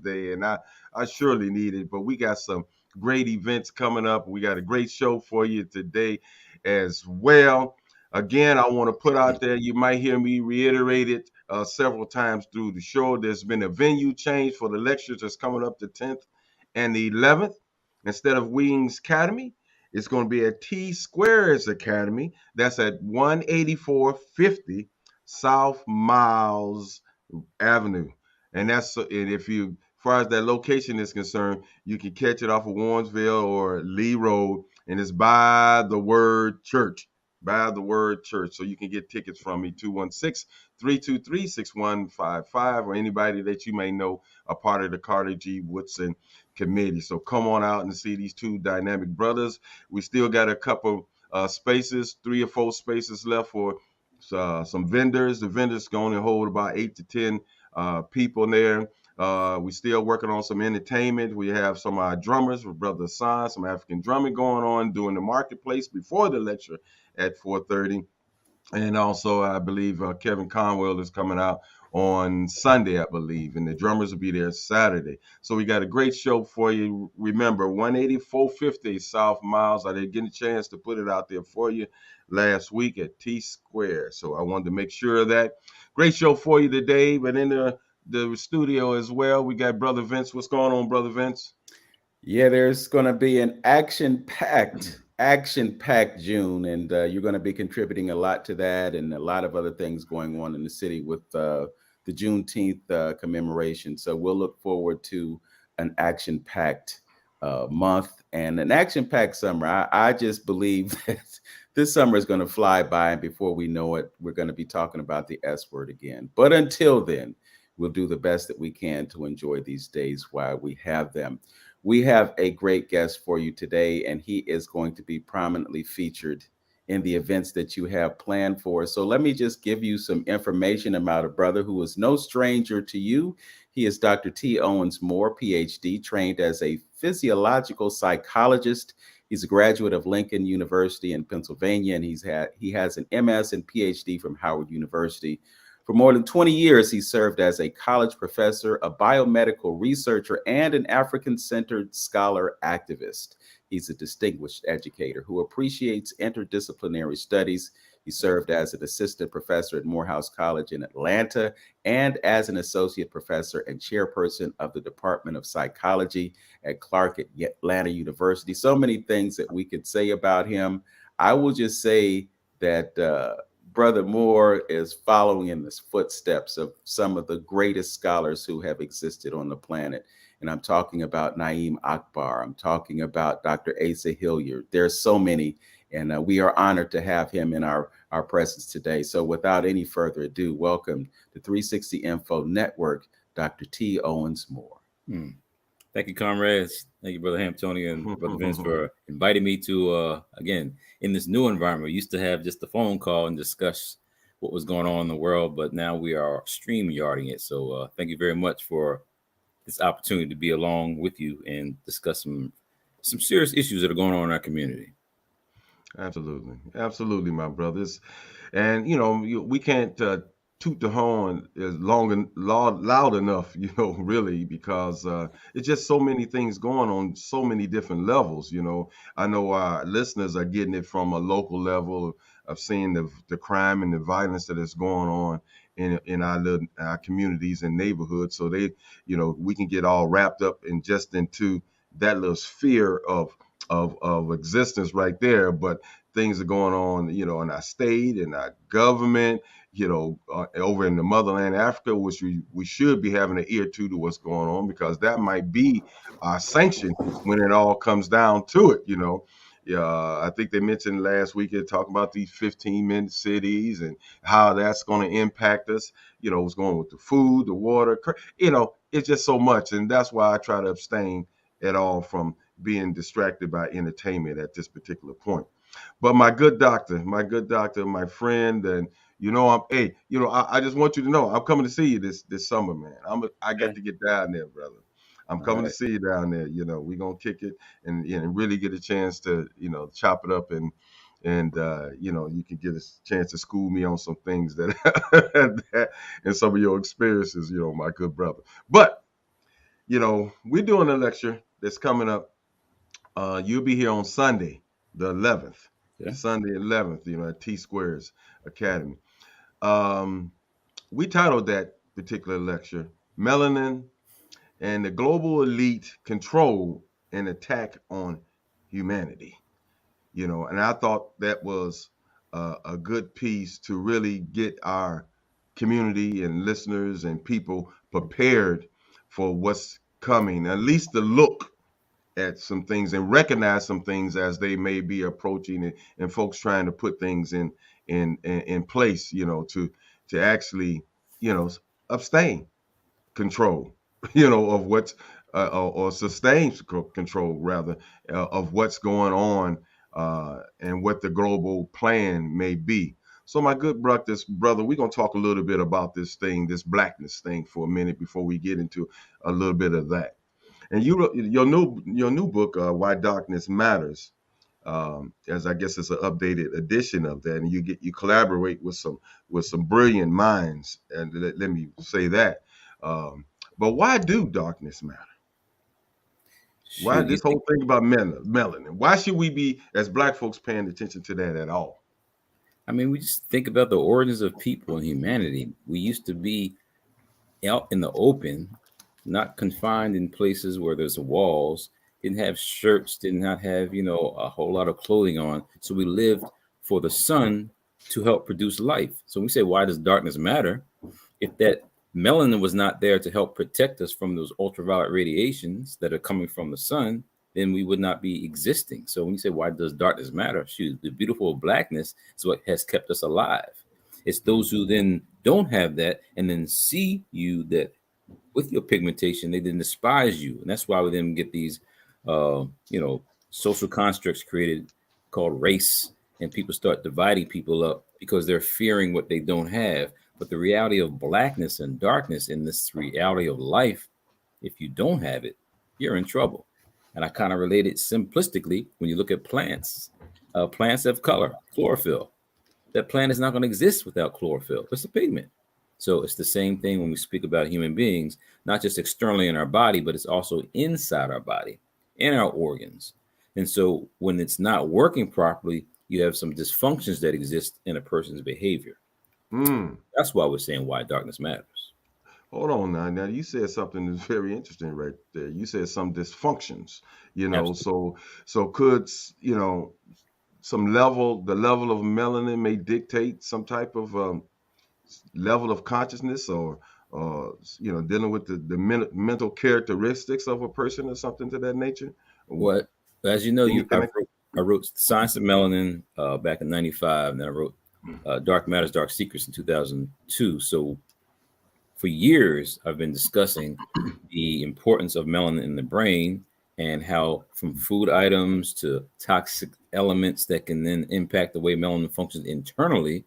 today, and I surely need it. But we got some great events coming up. We got a great show for you today as well. Again, I want to put out there, you might hear me reiterate it several times through the show. There's been a venue change for the lectures that's coming up the 10th and the 11th. Instead of Wings Academy, it's going to be at T Squares Academy. That's at 18450 South Miles Avenue. And if you, as far as that location is concerned, you can catch it off of Warrensville or Lee Road, and it's by the Word Church. By the Word Church. So you can get tickets from me, 216-323-6155, or anybody that you may know a part of the Carter G. Woodson committee. So come on out and see these two dynamic brothers. We still got a couple spaces, 3 or 4 spaces left for some vendors. The vendors can only hold about 8 to 10 people there. We still working on some entertainment. We have some of our drummers with Brother Hassan, some African drumming going on during the marketplace before the lecture at 4:30. And also, I believe Kevin Conwell is coming out on Sunday, I believe, and the drummers will be there Saturday. So we got a great show for you. Remember, 18450 South Miles. I didn't get a chance to put it out there for you last week at T Square. So I wanted to make sure of that. Great show for you today. But in the studio as well, we got Brother Vince. What's going on, Brother Vince? Yeah, there's going to be an action-packed June, and you're going to be contributing a lot to that, and a lot of other things going on in the city with the Juneteenth commemoration. So we'll look forward to an action-packed month and an action-packed summer. I just believe that this summer is going to fly by, and before we know it, we're going to be talking about the S word again. But until then, we'll do the best that we can to enjoy these days while we have them. We have a great guest for you today, and he is going to be prominently featured in the events that you have planned for. So let me just give you some information about a brother who is no stranger to you. He is Dr. T. Owens Moore, Ph.D., trained as a physiological psychologist. He's a graduate of Lincoln University in Pennsylvania, and he has an MS and Ph.D. from Howard University. For more than 20 years, he served as a college professor, a biomedical researcher, and an African-centered scholar activist. He's a distinguished educator who appreciates interdisciplinary studies. He served as an assistant professor at Morehouse College in Atlanta and as an associate professor and chairperson of the Department of Psychology at Clark at Atlanta University. So many things that we could say about him. I will just say that Brother Moore is following in the footsteps of some of the greatest scholars who have existed on the planet. And I'm talking about Naeem Akbar. I'm talking about Dr. Asa Hilliard. There's so many, and we are honored to have him in our presence today. So without any further ado, welcome to 360 Info Network, Dr. T. Owens Moore. Thank you, comrades. Thank you, Brother Tony and Brother Vince, for inviting me to, again, in this new environment. We used to have just a phone call and discuss what was going on in the world, but now we are StreamYarding it. So thank you very much for this opportunity to be along with you and discuss some serious issues that are going on in our community. Absolutely, my brothers. And, we can't toot the horn is loud enough, really, because it's just so many things going on, so many different levels. I know our listeners are getting it from a local level of seeing the crime and the violence that is going on in our communities and neighborhoods. So we can get all wrapped up into that little sphere of existence right there. But things are going on, in our state and our government, over in the motherland, Africa, which we should be having an ear to what's going on, because that might be our sanction when it all comes down to it. Yeah, I think they mentioned last week talking about these 15-minute cities and how that's going to impact us. What's going on with the food, the water. It's just so much, and that's why I try to abstain at all from being distracted by entertainment at this particular point. But my good doctor, my friend, and I just want you to know I'm coming to see you this summer, man. I got to get down there, brother. I'm coming to see you down there. We're gonna kick it and really get a chance to chop it up and you can get a chance to school me on some things that and some of your experiences, my good brother. But we're doing a lecture that's coming up. You'll be here on Sunday, the 11th, Yeah. Sunday 11th, at T Squares Academy. Um, we titled that particular lecture, Melanin and the Global Elite Control and Attack on Humanity. And I thought that was a good piece to really get our community and listeners and people prepared for what's coming, at least to look at some things and recognize some things as they may be approaching it, and folks trying to put things in place, to actually, you know, abstain control, of what's or sustain control rather, of what's going on, and what the global plan may be. So my good brother, we're gonna talk a little bit about this blackness thing for a minute before we get into a little bit of that. And your new book, Why Darkness Matters, as I guess it's an updated edition of that, and you collaborate with some brilliant minds, and let me say that. Um, but why do darkness matter? Why Shoot, you this think? whole thing about melanin? Why should we be, as Black folks, paying attention to that at all? I mean, we just think about the origins of people and humanity. We used to be out in the open, not confined in places where there's walls, didn't have shirts, did not have, a whole lot of clothing on. So we lived for the sun to help produce life. So we say, why does darkness matter? If that melanin was not there to help protect us from those ultraviolet radiations that are coming from the sun, then we would not be existing. So when you say, why does darkness matter? Shoot, the beautiful blackness is what has kept us alive. It's those who then don't have that and then see you that with your pigmentation, they then despise you. And that's why we then get these, social constructs created called race. And people start dividing people up because they're fearing what they don't have. But the reality of blackness and darkness in this reality of life, if you don't have it, you're in trouble. And I kind of relate it simplistically when you look at plants. Plants have color, chlorophyll. That plant is not going to exist without chlorophyll. It's a pigment. So it's the same thing when we speak about human beings, not just externally in our body, but it's also inside our body, in our organs. And so when it's not working properly, you have some dysfunctions that exist in a person's behavior. Hmm. That's why we're saying why darkness matters. Hold on now. Now you said something that's very interesting right there. You said some dysfunctions. Absolutely. So could the level of melanin may dictate some type of level of consciousness, or dealing with the mental characteristics of a person or something to that nature. What, as you know, Can you connect? I wrote Science of Melanin back in '95, and then I wrote Dark Matters, Dark Secrets in 2002. So for years, I've been discussing the importance of melanin in the brain and how from food items to toxic elements that can then impact the way melanin functions internally.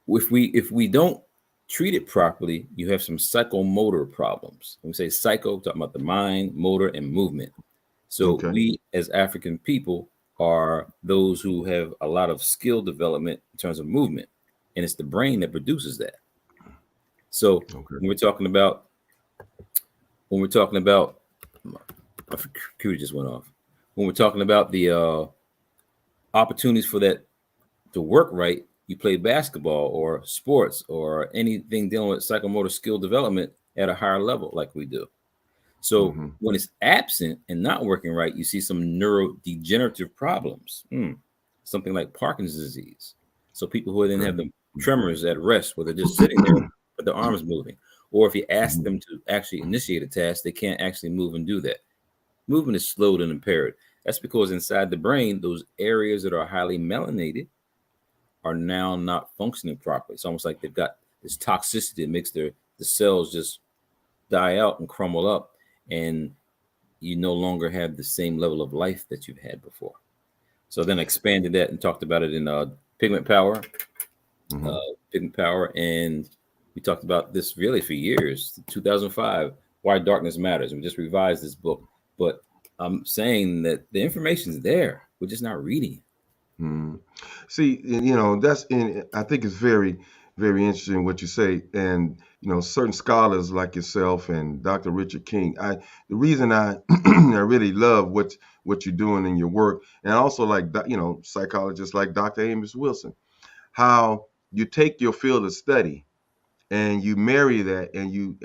If we don't treat it properly, you have some psychomotor problems. When we say psycho, we're talking about the mind, motor, and movement. So Okay. we as African people are those who have a lot of skill development in terms of movement, and it's the brain that produces that. So Okay. when we're talking about when we're talking about my computer just went off. When we're talking about the opportunities for that to work right, you play basketball or sports or anything dealing with psychomotor skill development at a higher level, like we do. So Hmm. when it's absent and not working right, you see some neurodegenerative problems, something like Parkinson's disease. So people who then have Okay. the tremors at rest, where they're just sitting there, but their arms moving. Or if you ask them to actually initiate a task, they can't actually move and do that. Movement is slowed and impaired. That's because inside the brain, those areas that are highly melanated are now not functioning properly. It's almost like they've got this toxicity that makes the cells just die out and crumble up, and you no longer have the same level of life that you've had before. So then I expanded that and talked about it in pigment power, Hmm. and we talked about this really for years. 2005, Why Darkness Matters. We just revised this book, but I'm saying that the information's there. We're just not reading it. Hmm. See, that's in. I think it's very Very interesting what you say. And, certain scholars like yourself and Dr. Richard King, the reason I I really love what you're doing in your work, and also like, psychologists like Dr. Amos Wilson, how you take your field of study and you marry that and you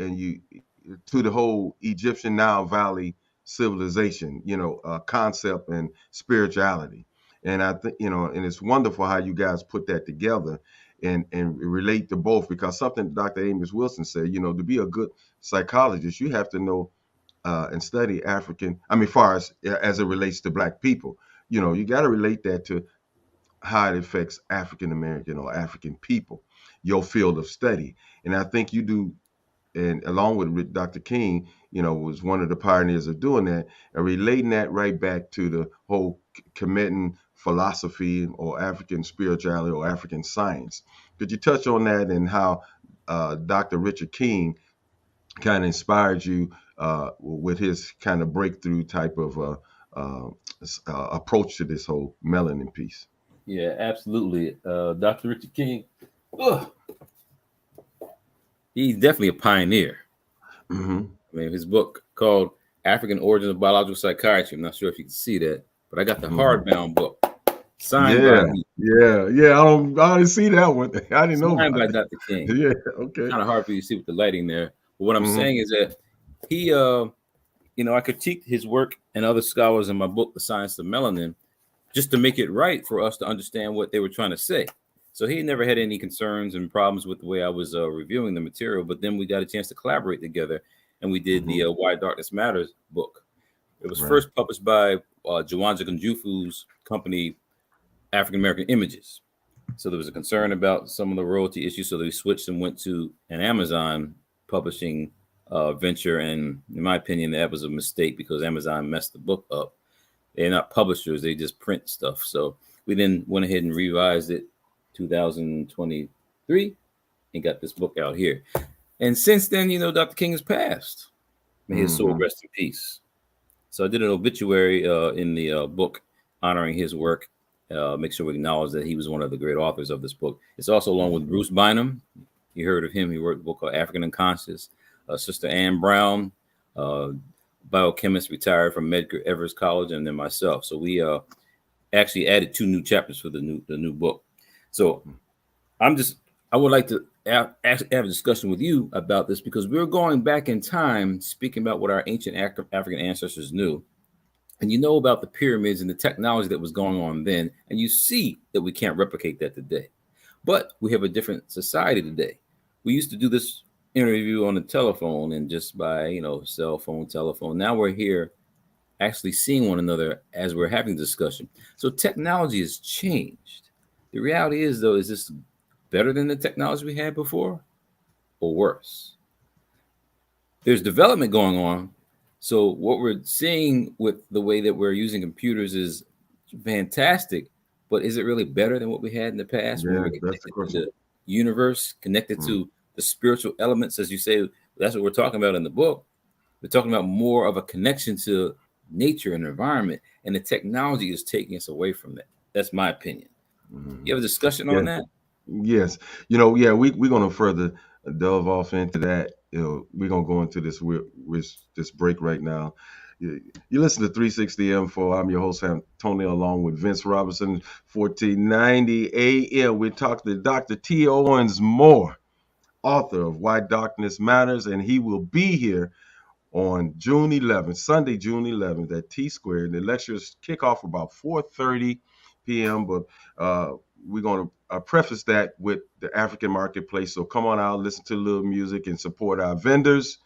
to the whole Egyptian Nile Valley civilization, concept and spirituality. And I think, and it's wonderful how you guys put that together and relate to both, because something Dr. Amos Wilson said, to be a good psychologist, you have to know and study African, far as it relates to Black people, you got to relate that to how it affects African American or African people, your field of study. And I think you do, and along with Dr. King, was one of the pioneers of doing that and relating that right back to the whole Kemetan philosophy or African spirituality or African science. Could you touch on that and how Dr. Richard King kind of inspired you with his kind of breakthrough type of approach to this whole melanin piece? Yeah, absolutely. Dr. Richard King, he's definitely a pioneer. His book called African Origins of Biological Psychiatry. I'm not sure if you can see that, but I got the hardbound book signed by me. Yeah. I didn't see that one. I didn't know. Signed by Dr. King. Yeah, okay. Kind of hard for you to see with the lighting there. But what I'm saying is that he, I critiqued his work and other scholars in my book, The Science of Melanin, just to make it right for us to understand what they were trying to say. So he never had any concerns and problems with the way I was reviewing the material. But then we got a chance to collaborate together, and we did the Why Darkness Matters book. It was first published by Jawanja Kunjufu's company, African American Images. So there was a concern about some of the royalty issues, so they switched and went to an Amazon publishing venture. And in my opinion, that was a mistake because Amazon messed the book up. They're not publishers, they just print stuff. So we then went ahead and revised it 2023 and got this book out here. And since then, Dr. King has passed. May his soul rest in peace. So I did an obituary in the book honoring his work. Make sure we acknowledge that he was one of the great authors of this book. It's also along with Bruce Bynum. You heard of him. He wrote a book called African Unconscious. Sister Ann Brown, biochemist, retired from Medgar Evers College, and then myself. So we actually added 2 new chapters for the new book. So I would like to have a discussion with you about this, because we're going back in time, speaking about what our ancient African ancestors knew. And you know about the pyramids and the technology that was going on then, and you see that we can't replicate that today. But we have a different society today. We used to do this interview on the telephone and just by, cell phone, telephone. Now we're here actually seeing one another as we're having discussion. So technology has changed. The reality is, though, is this better than the technology we had before or worse? There's development going on. So what we're seeing with the way that we're using computers is fantastic, but is it really better than what we had in the past? Yeah, when we're that's the question. to the universe, connected to the spiritual elements, as you say. That's what we're talking about in the book. We're talking about more of a connection to nature and environment, and the technology is taking us away from that. That's my opinion. You have a discussion on that? Yes. We're going to further delve off into that. We're going to go into this with this break right now. You listen to 360 M4. I'm your host, Antonio, along with Vince Robinson, 1490 AM. We're talking to Dr. T. Owens Moore, author of Why Darkness Matters, and he will be here on June 11th, Sunday, June 11th at T Squared. The lectures kick off about 4:30 p.m., but we're going to preface that with the African marketplace. So come on out, listen to a little music, and support our vendors,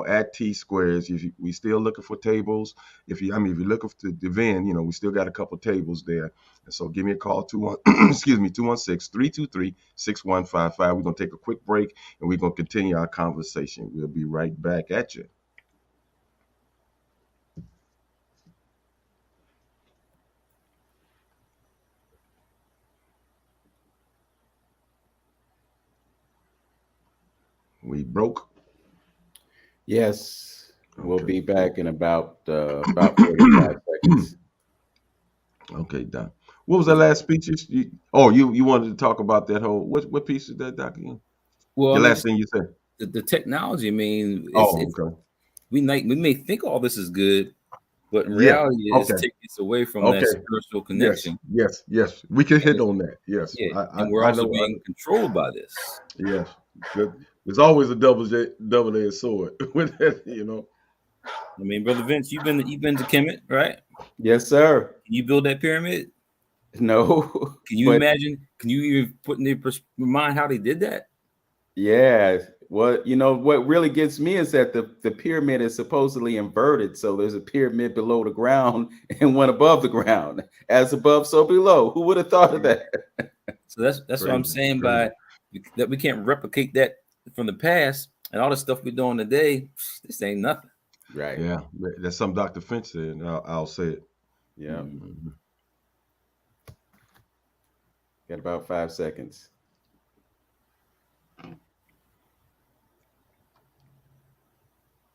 at T Squares. We still looking for tables. If you're looking for the van, we still got a couple tables there. And so give me a call, 216-323-6155. We're going to take a quick break, and we're going to continue our conversation. We'll be right back at you. We broke. Yes, we'll be back in about 45 seconds. Okay, Don. What was that last speech? You wanted to talk about that whole what piece is that, Doc? Again? Well, I The mean, last just thing you said. the technology. I mean, Oh, it's okay. we may think all this is good, but in Yeah. reality, it's Okay. taking us away from that Okay. spiritual Yes. connection. Yes. Yes. We can And hit on that. Yes. yeah, I and we're I also know. being controlled by this. Yes. Good. There's always a double-edged sword with that. You know. I mean, brother Vince, you've been to Kemet, right? Yes, sir. Can you build that pyramid? No, Can you but imagine? Can you even put in your mind how they did that? yeah. Well, what really gets me is that the pyramid is supposedly inverted. So there's a pyramid below the ground and one above the ground. As above, so below. Who would have thought of that? So that's what I'm Crazy. saying Crazy. by that we can't replicate that from the past and all the stuff we're doing today. This ain't nothing. Right. Yeah. That's something Dr. Finch said. And I'll say it. Yeah. Mhm. Got about 5 seconds.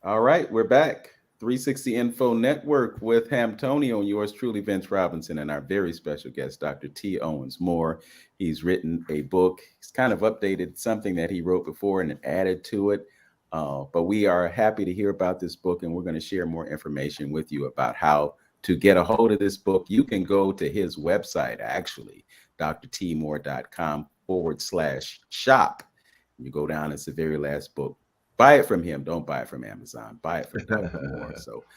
All right, we're back. 360 Info Network with Hamtonio and yours truly, Vince Robinson, and our very special guest, Dr. T. Owens Moore. He's written a book. He's kind of updated something that he wrote before and added to it. But we are happy to hear about this book, and we're going to share more information with you about how to get a hold of this book. You can go to his website, actually, drtmoore.com/shop. You go down, it's the very last book. Buy it from him. Don't buy it from Amazon. Buy it from Dr. Moore.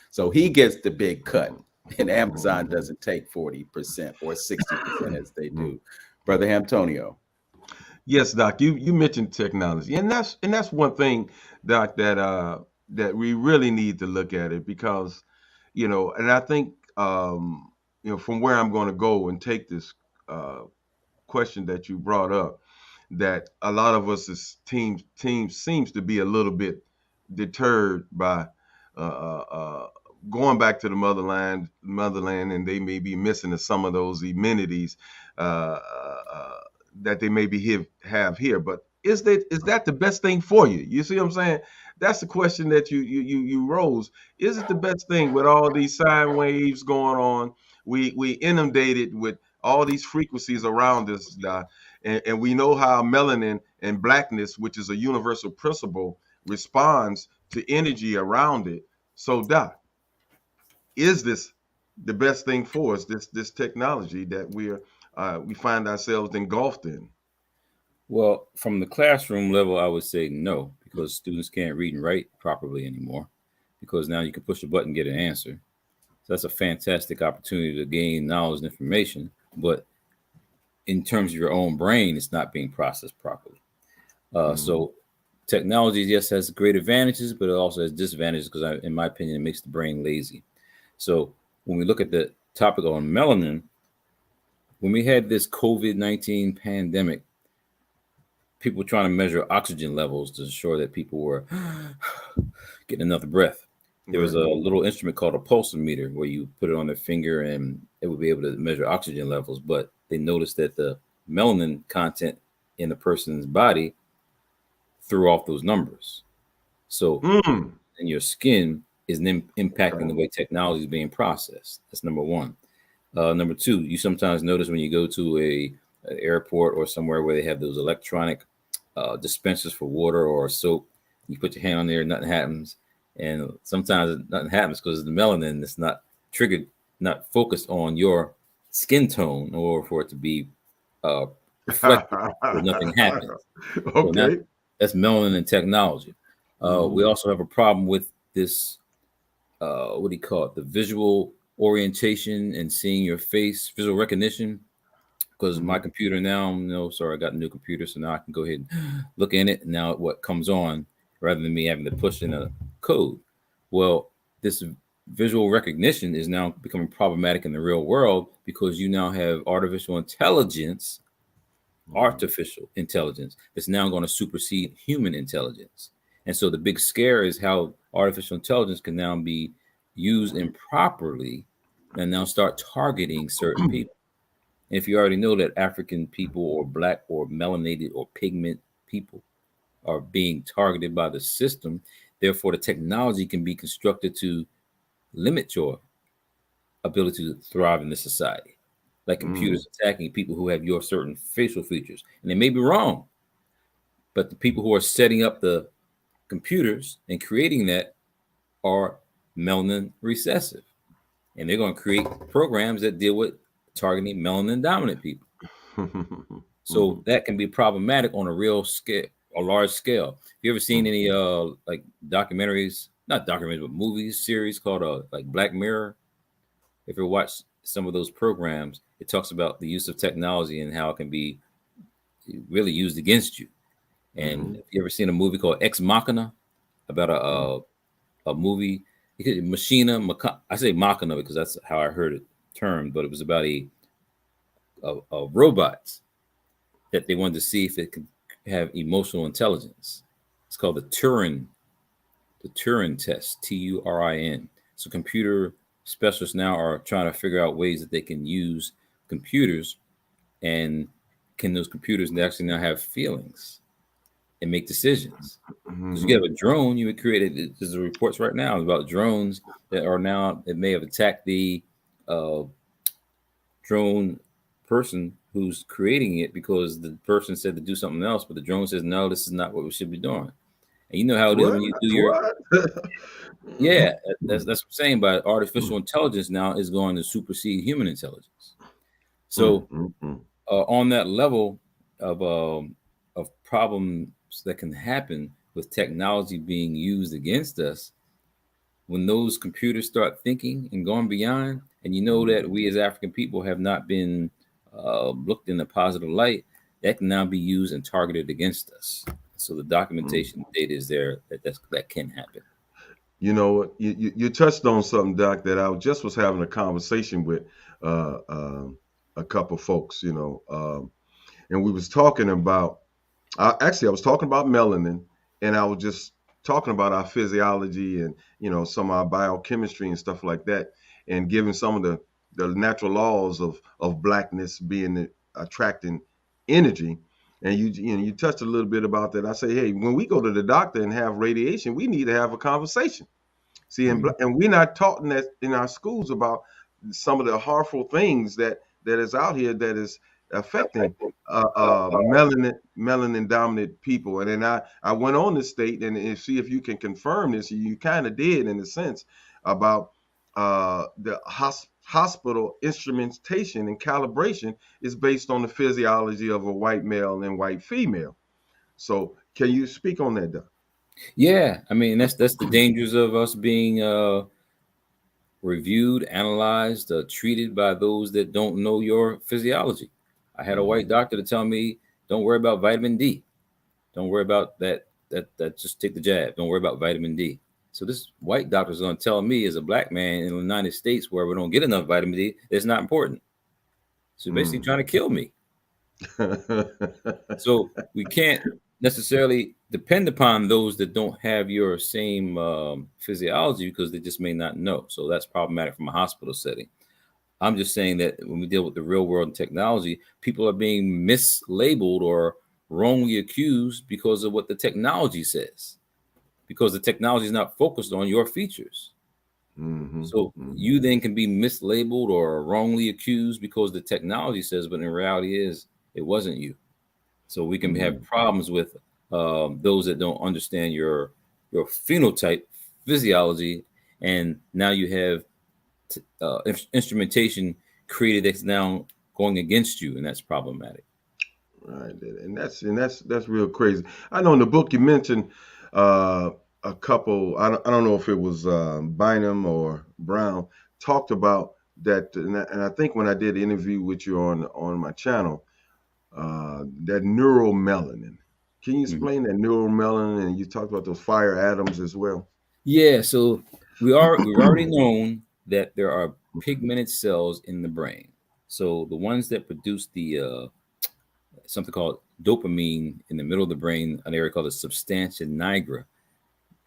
So he gets the big cut, and Amazon doesn't take 40% or 60% as they do. Brother Antonio. Yes, Doc. You mentioned technology, and that's one thing, Doc, that we really need to look at it because, and I think from where I'm going to go and take this uh, question that you brought up, that a lot of us as teams seems to be a little bit deterred by uh, uh, uh, going back to the motherland, and they may be missing some of those amenities uh, uh, uh, that they maybe have here. But is that the best thing for you? You see what I'm saying? That's the question that you rose. Is it the best thing with all these sine waves going on? We inundated with all these frequencies around us, and we know how melanin and blackness, which is a universal principle, responds to energy around it. So, Doc, is this the best thing for us? This technology that we find ourselves engulfed in. Well, from the classroom level, I would say no, because students can't read and write properly anymore. Because now you can push a button and get an answer. So that's a fantastic opportunity to gain knowledge and information. But in terms of your own brain, it's not being processed properly. So technology, yes, has great advantages, but it also has disadvantages because, in my opinion, it makes the brain lazy. So when we look at the topic on melanin, when we had this COVID-19 pandemic, people were trying to measure oxygen levels to ensure that people were getting another breath. There was a little instrument called a pulsometer where you put it on their finger and it would be able to measure oxygen levels. But they noticed that the melanin content in the person's body threw off those numbers. So in your skin is impacting the way technology is being processed. That's number one. Number two, you sometimes notice when you go to an airport or somewhere where they have those electronic dispensers for water or soap, you put your hand on there, nothing happens. And sometimes nothing happens because the melanin is not triggered, not focused on your skin tone or for it to be reflected, so nothing happens. So now, Okay. that's melanin and technology. We also have a problem with this, what do you call it? The visual orientation and seeing your face, visual recognition. Because my computer now, sorry, I got a new computer, so now I can go ahead and look in it. And now what comes on rather than me having to push in a code. Well, this visual recognition is now becoming problematic in the real world because you now have artificial intelligence that's now going to supersede human intelligence. And so the big scare is how artificial intelligence can now be used improperly and now start targeting certain people. And if you already know that African people or black or melanated or pigment people are being targeted by the system, therefore the technology can be constructed to limit your ability to thrive in this society. like computers attacking people who have your certain facial features. And they may be wrong, but the people who are setting up the computers and creating that are melanin recessive. And they're going to create programs that deal with targeting melanin dominant people. So that can be problematic on a real scale, a large scale. Have you ever seen any like documentaries, not documentaries, but movies, series called like Black Mirror? If you watch some of those programs, it talks about the use of technology and how it can be really used against you. And have you ever seen a movie called Ex Machina about a movie? I say Machina because that's how I heard it termed, but it was about a robots that they wanted to see if it could have emotional intelligence. It's called the Turing test, Turin. So computer specialists now are trying to figure out ways that they can use computers, and can those computers actually now have feelings and make decisions? Because you have a drone, you would create it. There's reports right now about drones that are now, it may have attacked the drone person who's creating it because the person said to do something else, but the drone says, no, this is not what we should be doing. And you know how it is when you do your, that's what I'm saying. By artificial intelligence now is going to supersede human intelligence. So on that level of problems that can happen with technology being used against us, when those computers start thinking and going beyond, and you know that we as African people have not been looked in a positive light, that can now be used and targeted against us. So the documentation data is there that can happen. You know, you touched on something, Doc, that I just was having a conversation with a couple folks, you know, and we was talking about, I was talking about melanin, and I was just talking about our physiology and, you know, some of our biochemistry and stuff like that, and giving some of the natural laws of blackness being attracting energy. And you touched a little bit about that. I say, hey, when we go to the doctor and have radiation, we need to have a conversation. See, and we're not taught in our schools about some of the harmful things that is out here that is affecting melanin dominant people. And then I went on to state and see if you can confirm this. You kind of did in a sense about the hospital instrumentation and calibration is based on the physiology of a white male and white female. So can you speak on that, Doc? Yeah, I mean that's the dangers of us being reviewed, analyzed, treated by those that don't know your physiology. I had a white doctor to tell me, "Don't worry about vitamin D. Don't worry about that. Just take the jab. Don't worry about vitamin D." So this white doctor is going to tell me, as a black man in the United States, where we don't get enough vitamin D, it's not important. So basically, trying to kill me. So we can't necessarily depend upon those that don't have your same physiology because they just may not know. So that's problematic from a hospital setting. I'm just saying that when we deal with the real world and technology, people are being mislabeled or wrongly accused because of what the technology says, because the technology is not focused on your features. So you then can be mislabeled or wrongly accused because the technology says, but in reality is it wasn't you. So we can have problems with those that don't understand your phenotype, physiology, and now you have instrumentation created that's now going against you, and that's problematic. Right, and that's real crazy. I know in the book you mentioned a couple. I don't know if it was Bynum or Brown talked about that, and I think when I did the interview with you on my channel, that neuromelanin. Can you explain that neuromelanin? And you talked about those fire atoms as well. Yeah, so we've already known that there are pigmented cells in the brain. So the ones that produce the something called dopamine in the middle of the brain, an area called the substantia nigra.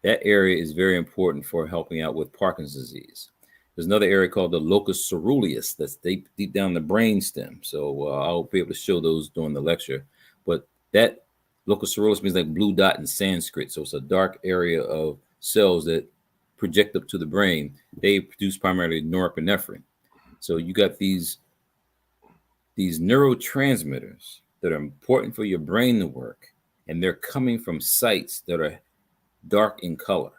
That area is very important for helping out with Parkinson's disease. There's another area called the locus ceruleus that's deep down the brain stem. So I'll be able to show those during the lecture. But that locus ceruleus means like blue dot in Sanskrit. So it's a dark area of cells that project up to the brain. They produce primarily norepinephrine. So you got these these neurotransmitters that are important for your brain to work, and they're coming from sites that are dark in color.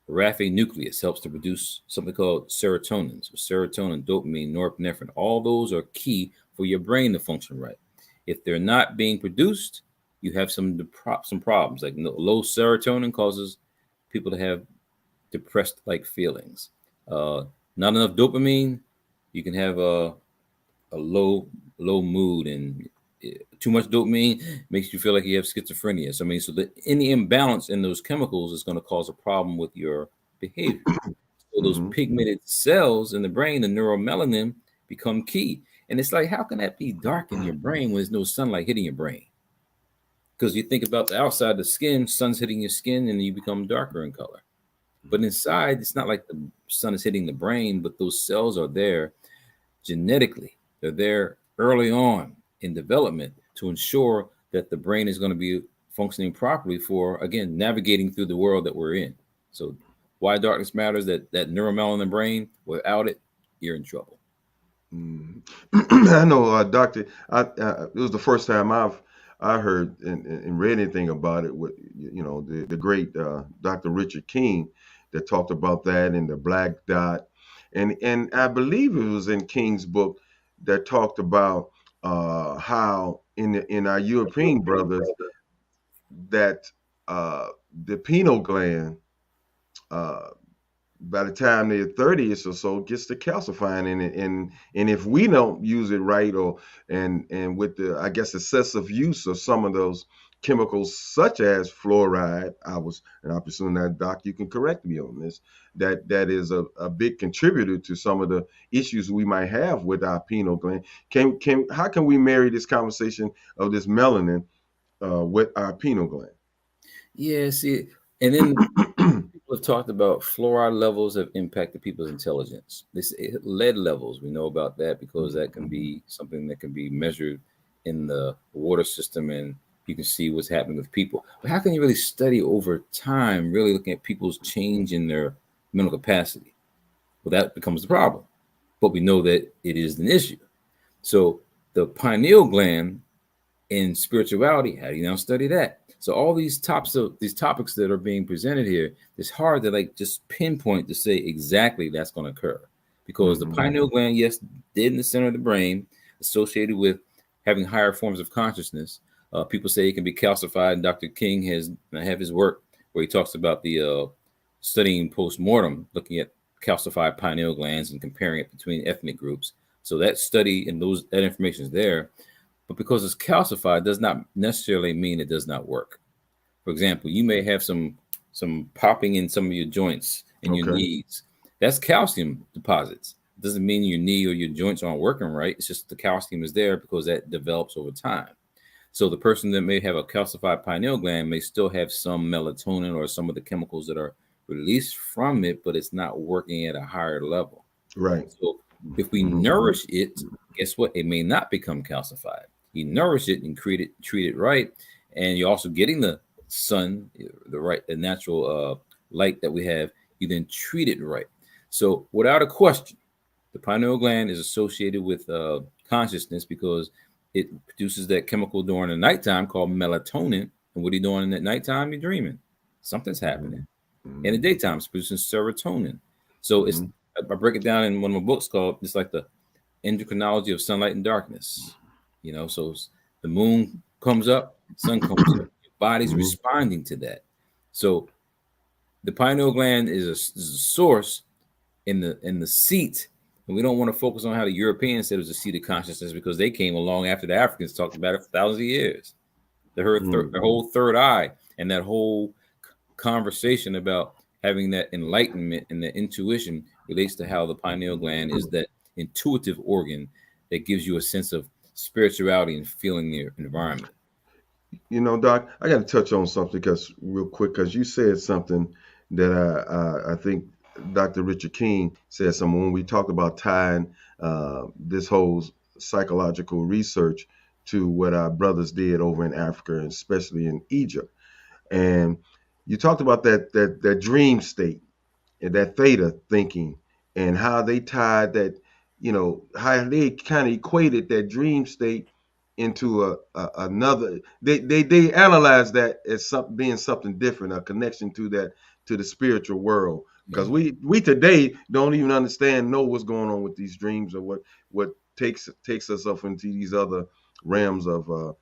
The raphe nucleus helps to produce something called serotonin. So serotonin, dopamine, norepinephrine, all those are key for your brain to function right. If they're not being produced, you have some problems. Like low serotonin causes people to have depressed-like feelings. Not enough dopamine, you can have a low mood, and too much dopamine makes you feel like you have schizophrenia. So any imbalance in those chemicals is going to cause a problem with your behavior. So those pigmented cells in the brain, the neuromelanin, become key. And it's like, how can that be dark in your brain when there's no sunlight hitting your brain? Because you think about the outside, the skin, sun's hitting your skin, and you become darker in color. But inside, it's not like the sun is hitting the brain, but those cells are there genetically. They're there early on in development to ensure that the brain is going to be functioning properly for, again, navigating through the world that we're in. So why darkness matters, that neuromelanin in the brain, without it, you're in trouble. I know, Doctor, it was the first time I heard and read anything about it with, the great Dr. Richard King that talked about that in the black dot. And I believe it was in King's book that talked about how in our European brothers that the pineal gland, by the time they're 30s or so, gets to calcifying, and if we don't use it right, and with the, I guess, excessive use of some of those chemicals such as fluoride, I presume that, Doc, you can correct me on this, that is a big contributor to some of the issues we might have with our pineal gland. How can we marry this conversation of this melanin with our pineal gland? Yeah, see, and then people have talked about fluoride levels have impacted people's intelligence. Lead levels, we know about that because that can be something that can be measured in the water system, and you can see what's happening with people. But how can you really study over time, really looking at people's change in their mental capacity? Well, that becomes the problem. But we know that it is an issue. So the pineal gland in spirituality, how do you now study that? So all these topics that are being presented here, it's hard to just pinpoint to say exactly that's going to occur, because the pineal gland, yes, dead in the center of the brain, associated with having higher forms of consciousness. People say it can be calcified, and Dr. King have his work where he talks about the studying post-mortem, looking at calcified pineal glands and comparing it between ethnic groups. So that study and that information is there. But because it's calcified does not necessarily mean it does not work. For example, you may have some popping in some of your joints and your knees. That's calcium deposits. It doesn't mean your knee or your joints aren't working right. It's just the calcium is there because that develops over time. So the person that may have a calcified pineal gland may still have some melatonin or some of the chemicals that are released from it, but it's not working at a higher level. Right. So if we nourish it, guess what? It may not become calcified. You nourish it and treat it right, and you're also getting the sun, the natural light that we have. You then treat it right. So without a question, the pineal gland is associated with consciousness because it produces that chemical during the nighttime called melatonin. And what are you doing in the nighttime? You're dreaming. Something's happening. In the daytime, it's producing serotonin. So I break it down in one of my books called, it's like the endocrinology of sunlight and darkness. So the moon comes up, sun comes up. Your body's responding to that. So the pineal gland is a source in the seat. And we don't want to focus on how the Europeans said it was a seat of consciousness, because they came along after the Africans talked about it for thousands of years. Their whole third eye and that whole conversation about having that enlightenment and the intuition relates to how the pineal gland is that intuitive organ that gives you a sense of spirituality and feeling the environment. Doc, I got to touch on something real quick, because you said something that I think Dr. Richard King said something when we talked about tying this whole psychological research to what our brothers did over in Africa, and especially in Egypt. And you talked about that dream state and that theta thinking, and how they tied that, how they kind of equated that dream state into another. They analyze that as being something different, a connection to the spiritual world. Because we today don't even know what's going on with these dreams, or what takes us up into these other realms of.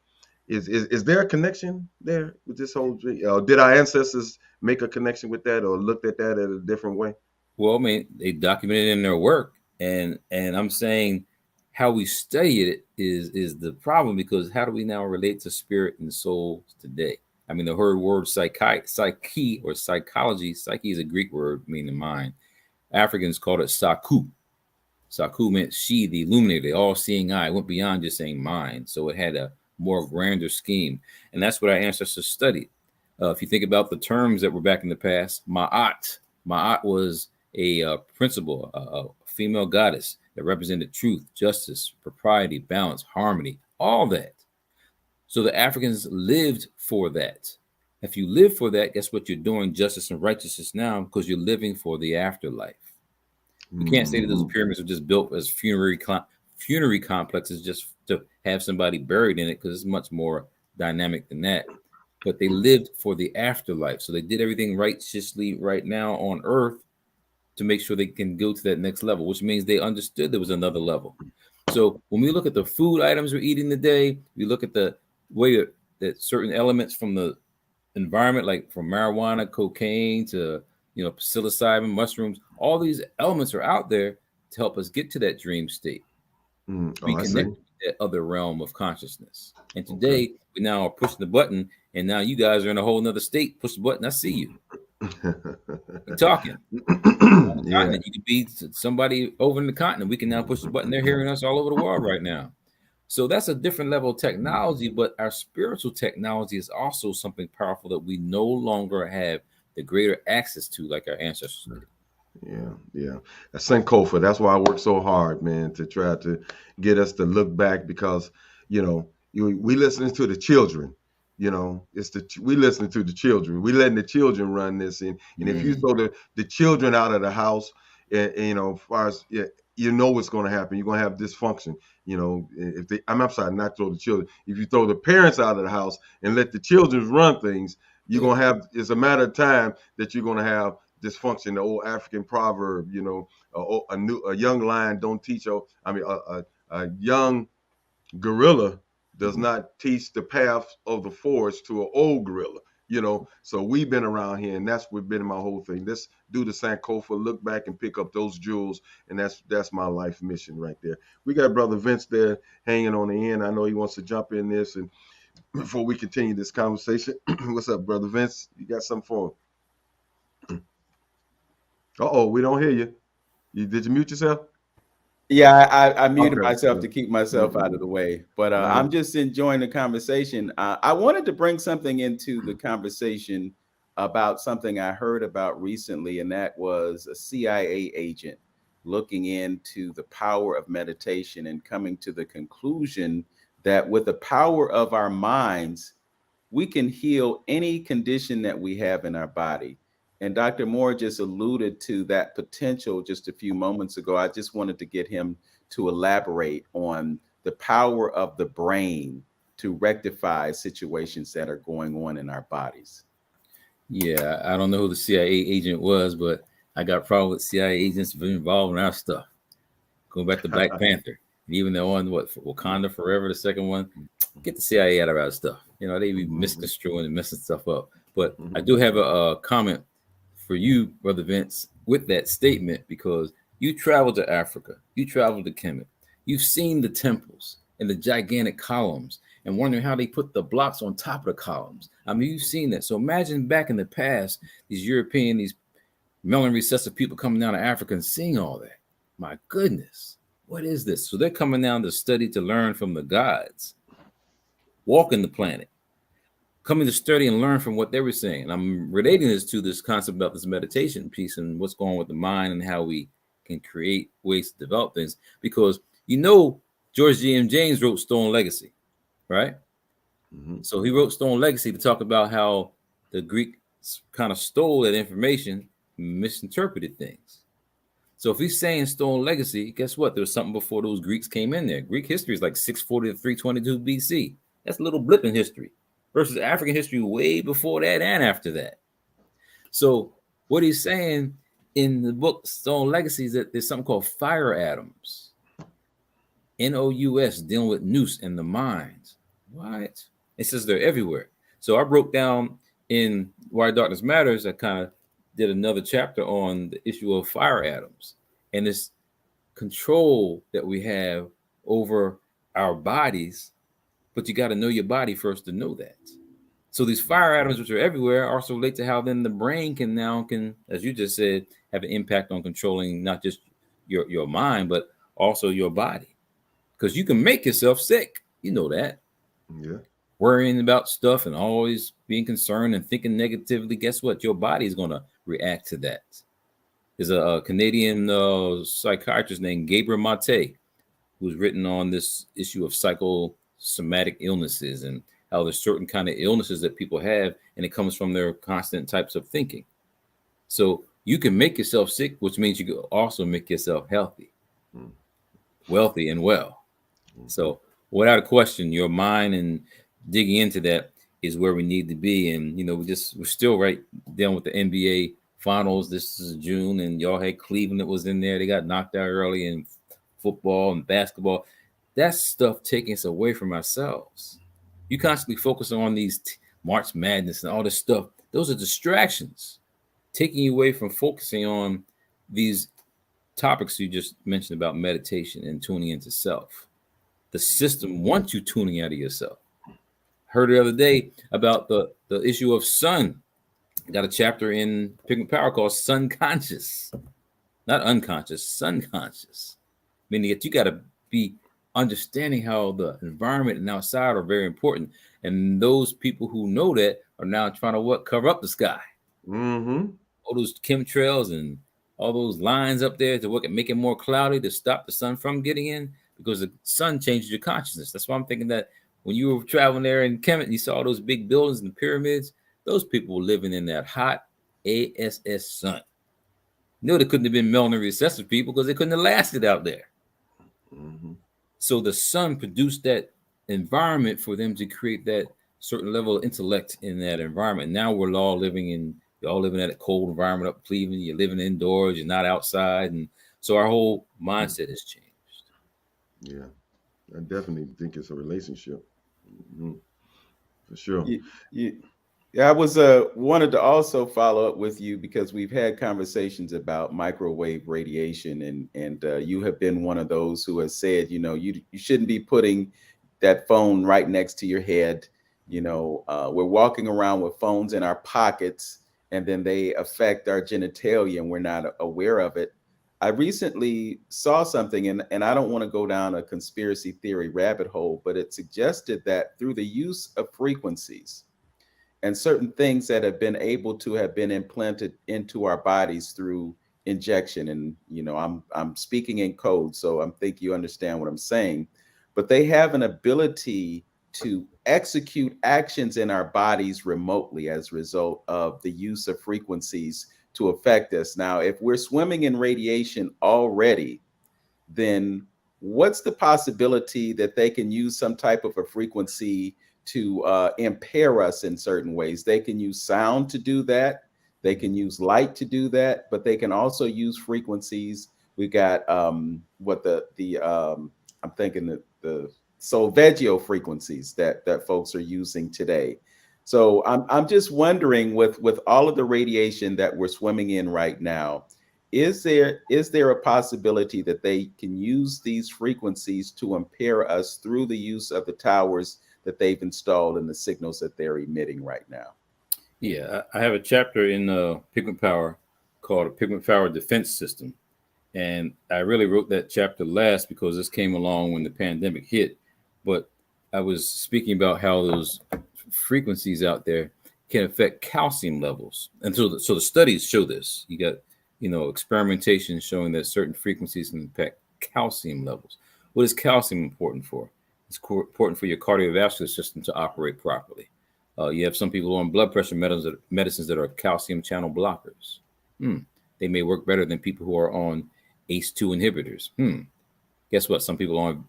Is there a connection there with this whole dream? Did our ancestors make a connection with that, or looked at that in a different way? Well, I mean, they documented it in their work, and I'm saying how we study it is the problem, because how do we now relate to spirit and soul today? I mean, the word psyche or psychology. Psyche is a Greek word meaning mind. Africans called it saku. Saku meant she, the illuminator, the all-seeing eye. It went beyond just saying mind, so it had a more grander scheme, and that's what our ancestors studied. If you think about the terms that were back in the past, Ma'at was a principle, a female goddess that represented truth, justice, propriety, balance, harmony, all that. So the Africans lived for that. If you live for that, guess what? You're doing justice and righteousness now, because you're living for the afterlife. You can't say that those pyramids are just built as funerary complexes just to have somebody buried in it, because it's much more dynamic than that. But they lived for the afterlife. So they did everything righteously right now on earth to make sure they can go to that next level, which means they understood there was another level. So when we look at the food items we're eating today, we look at the way that certain elements from the environment, like from marijuana, cocaine to psilocybin, mushrooms, all these elements are out there to help us get to that dream state. We connect with that other realm of consciousness. And today we now are pushing the button, and now you guys are in a whole nother state. Push the button, I see you. We're talking. Yeah. You could be somebody over in the continent. We can now push the button. They're hearing us all over the world right now. So that's a different level of technology, but our spiritual technology is also something powerful that we no longer have the greater access to, like our ancestors did. Yeah. Sankofa. That's why I work so hard, man, to try to get us to look back, because we listening to the children. We listening to the children. We letting the children run this, and if you throw the children out of the house, and as far as what's going to happen. You're going to have dysfunction. I'm sorry, not throw the children. If you throw the parents out of the house and let the children run things, you're going to have. It's a matter of time that you're going to have dysfunction. The old African proverb, a young lion don't teach. A young gorilla does not teach the path of the forest to an old gorilla. So we've been around here, and that's what been my whole thing. Let's do the Sankofa, look back and pick up those jewels, and that's my life mission right there. We got Brother Vince there hanging on the end. I know he wants to jump in this, and before we continue this conversation, what's up, Brother Vince? You got something for him? We don't hear you. Did you mute yourself? Yeah, I muted myself to keep myself out of the way, but I'm just enjoying the conversation. I wanted to bring something into the conversation about something I heard about recently, and that was a CIA agent looking into the power of meditation and coming to the conclusion that with the power of our minds, we can heal any condition that we have in our body. And Dr. Moore just alluded to that potential just a few moments ago. I just wanted to get him to elaborate on the power of the brain to rectify situations that are going on in our bodies. Yeah, I don't know who the CIA agent was, but I got a problem with CIA agents being involved in our stuff. Going back to Black Panther, even the one, Wakanda Forever, the second one, get the CIA out of our stuff. They be misconstruing and messing stuff up. But I do have a comment for you, Brother Vince, with that statement, because you traveled to Africa, you traveled to Kemet, you've seen the temples and the gigantic columns and wondering how they put the blocks on top of the columns. I mean, you've seen that. So imagine back in the past, these melanin recessive people coming down to Africa and seeing all that. My goodness, what is this? So they're coming down to study, to learn from the gods, walking the planet, coming to study and learn from what they were saying. And I'm relating this to this concept about this meditation piece and what's going on with the mind and how we can create ways to develop things. Because George G.M. James wrote Stone Legacy, right? So he wrote Stone Legacy to talk about how the Greeks kind of stole that information, misinterpreted things. So if he's saying stone legacy, guess what? There was something before those Greeks came in there. Greek history is like 640 to 322 BC. That's a little blip in history versus African history way before that and after that. So what he's saying in the book Stone Legacy is that there's something called fire atoms. NOUS, dealing with nous and the mind. What? It says they're everywhere. So I broke down in Why Darkness Matters, I kind of did another chapter on the issue of fire atoms and this control that we have over our bodies, but you got to know your body first to know that. So these fire atoms, which are everywhere, also relate to how then the brain can, as you just said, have an impact on controlling not just your mind, but also your body. Because you can make yourself sick. You know that. Yeah. Worrying about stuff and always being concerned and thinking negatively. Guess what? Your body is going to react to that. There's a Canadian psychiatrist named Gabriel Maté, who's written on this issue of psychosomatic illnesses and how there's certain kind of illnesses that people have, and it comes from their constant types of thinking. So you can make yourself sick, which means you can also make yourself healthy, wealthy, and well. So without a question, your mind and digging into that is where we need to be. And, we're still right down with the NBA finals. This is June, and y'all had Cleveland that was in there. They got knocked out early in football and basketball. That's stuff taking us away from ourselves. You constantly focus on these March Madness and all this stuff. Those are distractions, taking you away from focusing on these topics you just mentioned about meditation and tuning into self. The system wants you tuning out of yourself. Heard the other day about the issue of sun. Got a chapter in Pigment Power called Sun Conscious. Not unconscious, sun conscious. Meaning that you got to be understanding how the environment and outside are very important. And those people who know that are now trying to cover up the sky. Mm-hmm. All those chemtrails and all those lines up there to make it more cloudy to stop the sun from getting in, because the sun changes your consciousness. That's why I'm thinking that when you were traveling there in Kemet and you saw those big buildings and the pyramids, those people were living in that hot ASS sun. No, they couldn't have been melanin recessive people because they couldn't have lasted out there. Mm-hmm. So the sun produced that environment for them to create that certain level of intellect in that environment. Now we're all living in that cold environment up Cleveland. You're living indoors. You're not outside. And so our whole mindset has changed. Yeah, I definitely think it's a relationship. Mm-hmm. For sure. Yeah, I was wanted to also follow up with you because we've had conversations about microwave radiation, and you have been one of those who has said, you shouldn't be putting that phone right next to your head. We're walking around with phones in our pockets, and then they affect our genitalia, and we're not aware of it. I recently saw something, and I don't want to go down a conspiracy theory rabbit hole, but it suggested that through the use of frequencies and certain things that have been able to have been implanted into our bodies through injection, and I'm speaking in code, so I think you understand what I'm saying, but they have an ability to execute actions in our bodies remotely as a result of the use of frequencies to affect us. Now, if we're swimming in radiation already, then what's the possibility that they can use some type of a frequency to impair us in certain ways? They can use sound to do that. They can use light to do that, but they can also use frequencies. We got I'm thinking the Solfeggio frequencies that folks are using today. So I'm just wondering, with all of the radiation that we're swimming in right now, is there a possibility that they can use these frequencies to impair us through the use of the towers that they've installed and the signals that they're emitting right now? Yeah, I have a chapter in Pigment Power called a Pigment Power Defense System. And I really wrote that chapter last because this came along when the pandemic hit. But I was speaking about how those frequencies out there can affect calcium levels. And so the studies show this. You got, experimentation showing that certain frequencies can impact calcium levels. What is calcium important for? It's important for your cardiovascular system to operate properly. You have some people on blood pressure medicines that are calcium channel blockers. They may work better than people who are on ACE2 inhibitors. Guess what? Some people on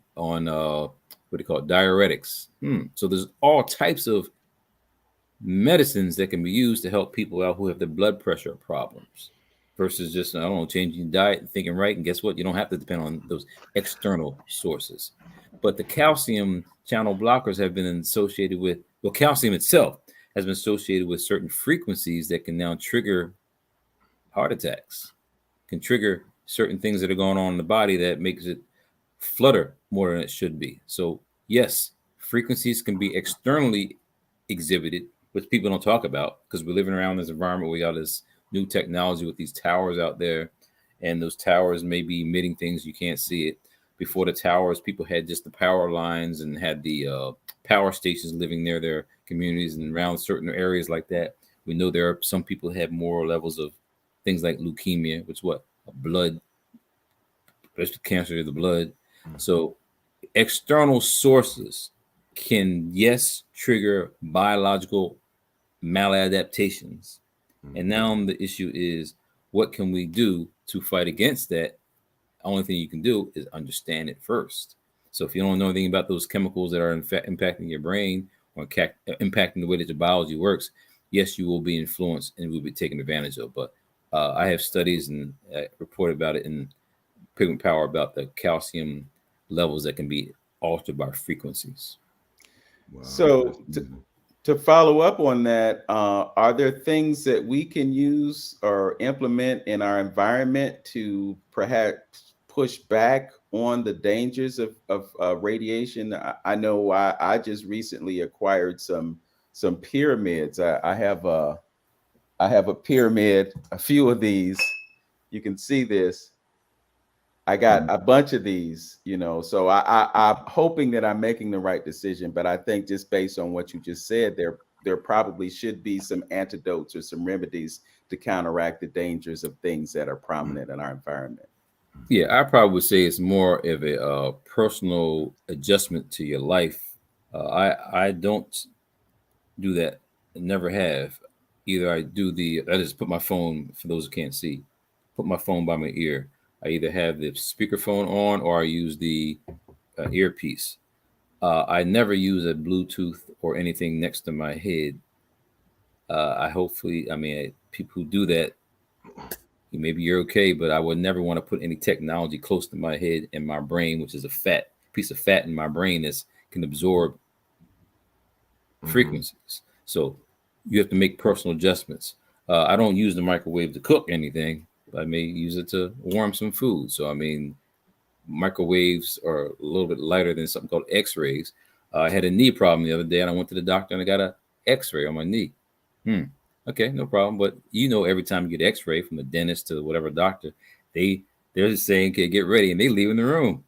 what do you call it? Diuretics. So there's all types of medicines that can be used to help people out who have the blood pressure problems versus just, I don't know, changing your diet and thinking right. And guess what? You don't have to depend on those external sources. But the calcium channel blockers have been associated with, well, calcium itself has been associated with certain frequencies that can now trigger heart attacks, can trigger certain things that are going on in the body that makes it flutter more than it should be. So yes, frequencies can be externally exhibited, which people don't talk about because we're living around this environment. We got this new technology with these towers out there, and those towers may be emitting things you can't see it. Before the towers, people had just the power lines and had the power stations living near their communities and around certain areas like that. We know there are some people who have more levels of things like leukemia, which is what? Blood, cancer of the blood. So external sources can, yes, trigger biological maladaptations. And now the issue is, what can we do to fight against that? The only thing you can do is understand it first. So if you don't know anything about those chemicals that are in fact impacting your brain or impacting the way that your biology works, yes, you will be influenced and will be taken advantage of. But I have studies and reported about it in Pigment Power about the calcium levels that can be altered by frequencies. Wow, So to follow up on that, are there things that we can use or implement in our environment to perhaps push back on the dangers of radiation? I know I just recently acquired some pyramids. I have a pyramid, a few of these. You can see this. I got a bunch of these, so I'm hoping that I'm making the right decision. But I think just based on what you just said, there probably should be some antidotes or some remedies to counteract the dangers of things that are prominent in our environment. Yeah, I probably would say it's more of a personal adjustment to your life. I don't do that, never have. Either I just put my phone, for those who can't see, put my phone by my ear. I either have the speakerphone on or I use the earpiece. I never use a Bluetooth or anything next to my head. People who do that, maybe you're okay, but I would never want to put any technology close to my head and my brain, which is a piece of fat in my brain that can absorb frequencies. So you have to make personal adjustments. I don't use the microwave to cook anything. I may use it to warm some food. So, microwaves are a little bit lighter than something called X-rays. I had a knee problem the other day, and I went to the doctor and I got an X-ray on my knee. Okay, no problem. But every time you get X-ray from the dentist to whatever doctor, they're just saying, "Okay, get ready," and they leave in the room.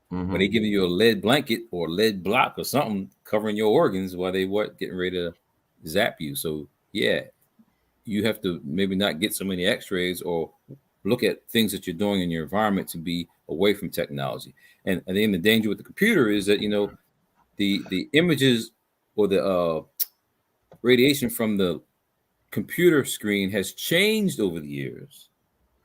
When they giving you a lead blanket or lead block or something covering your organs while they getting ready to zap you. So yeah, you have to maybe not get so many X-rays or look at things that you're doing in your environment to be away from technology. And then the danger with the computer is that the images or the radiation from the computer screen has changed over the years,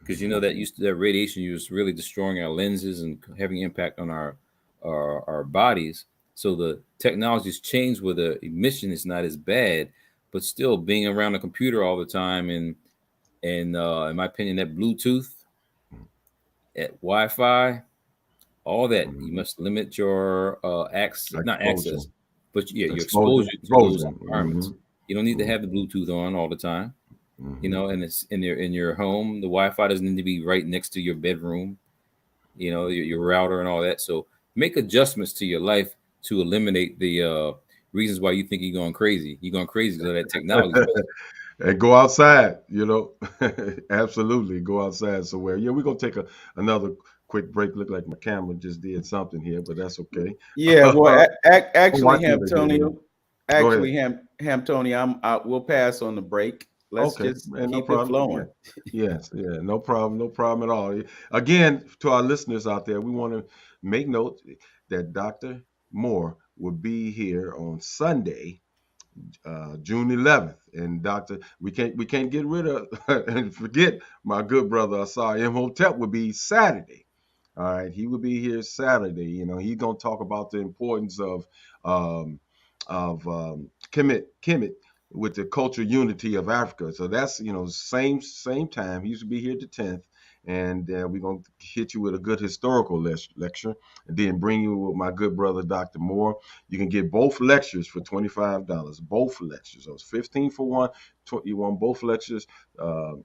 because that radiation was really destroying our lenses and having impact on our bodies. So the technology's changed where the emission is not as bad, but still being around the computer all the time and in my opinion, that Bluetooth, at Wi-Fi, all that, you must limit your access, but your exposure to those environments. You don't need to have the Bluetooth on all the time. And it's in your home. The Wi-Fi doesn't need to be right next to your bedroom, your router and all that. So make adjustments to your life to eliminate the reasons why you think you're going crazy. You're going crazy because of that technology. And go outside, absolutely go outside somewhere. Yeah, we're gonna take another quick break. Look like my camera just did something here, but that's okay. Yeah, well, actually, watch it Hamtonio, again. Hamtonio, we'll pass on the break. Let's just man, keep it flowing. Yes, no problem at all. Again, to our listeners out there, we want to make note that Dr. Moore will be here on Sunday, June 11th. And we can't get rid of and forget my good brother Asar Imhotep would be Saturday. All right, he will be here Saturday. He's gonna talk about the importance um, of Kemet with the cultural unity of Africa. So that's same time. He used to be here the 10th, and we're gonna hit you with a good historical lecture, and then bring you with my good brother Dr. Moore. You can get both lectures for $25. Both lectures. So it's 15 for one. You want both lectures? $25.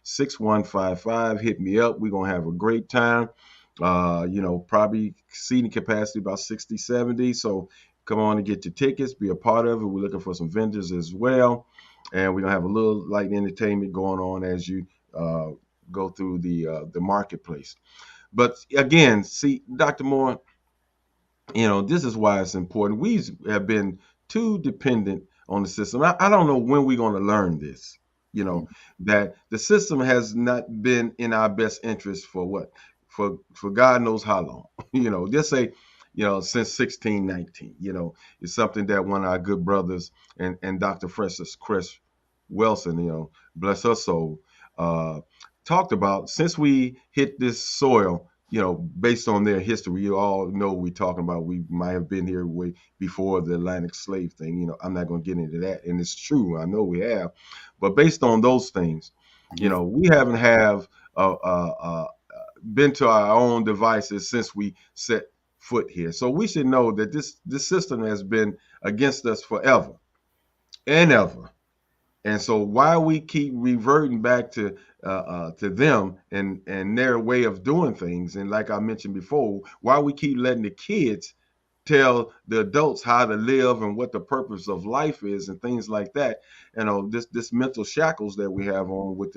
216-323-6155. Hit me up. We're gonna have a great time. Probably seating capacity about 60, 70. So come on and get your tickets, be a part of it. We're looking for some vendors as well. And we're gonna have a little light entertainment going on as you go through the marketplace. But again, see, Dr. Moore, this is why it's important. We have been too dependent on the system. I don't know when we're going to learn this, that the system has not been in our best interest for what? For God knows how long. Just say, since 1619. It's something that one of our good brothers and Dr. Francis Chris Wilson, bless her soul, talked about since we hit this soil, based on their history. You all know we're talking about. We might have been here way before the Atlantic slave thing. I'm not going to get into that, and it's true. I know we have, but based on those things, we haven't been to our own devices since we set foot here. So we should know that this system has been against us forever and ever. And so why we keep reverting back to them and their way of doing things, and like I mentioned before, why we keep letting the kids tell the adults how to live and what the purpose of life is and things like that. This mental shackles that we have on with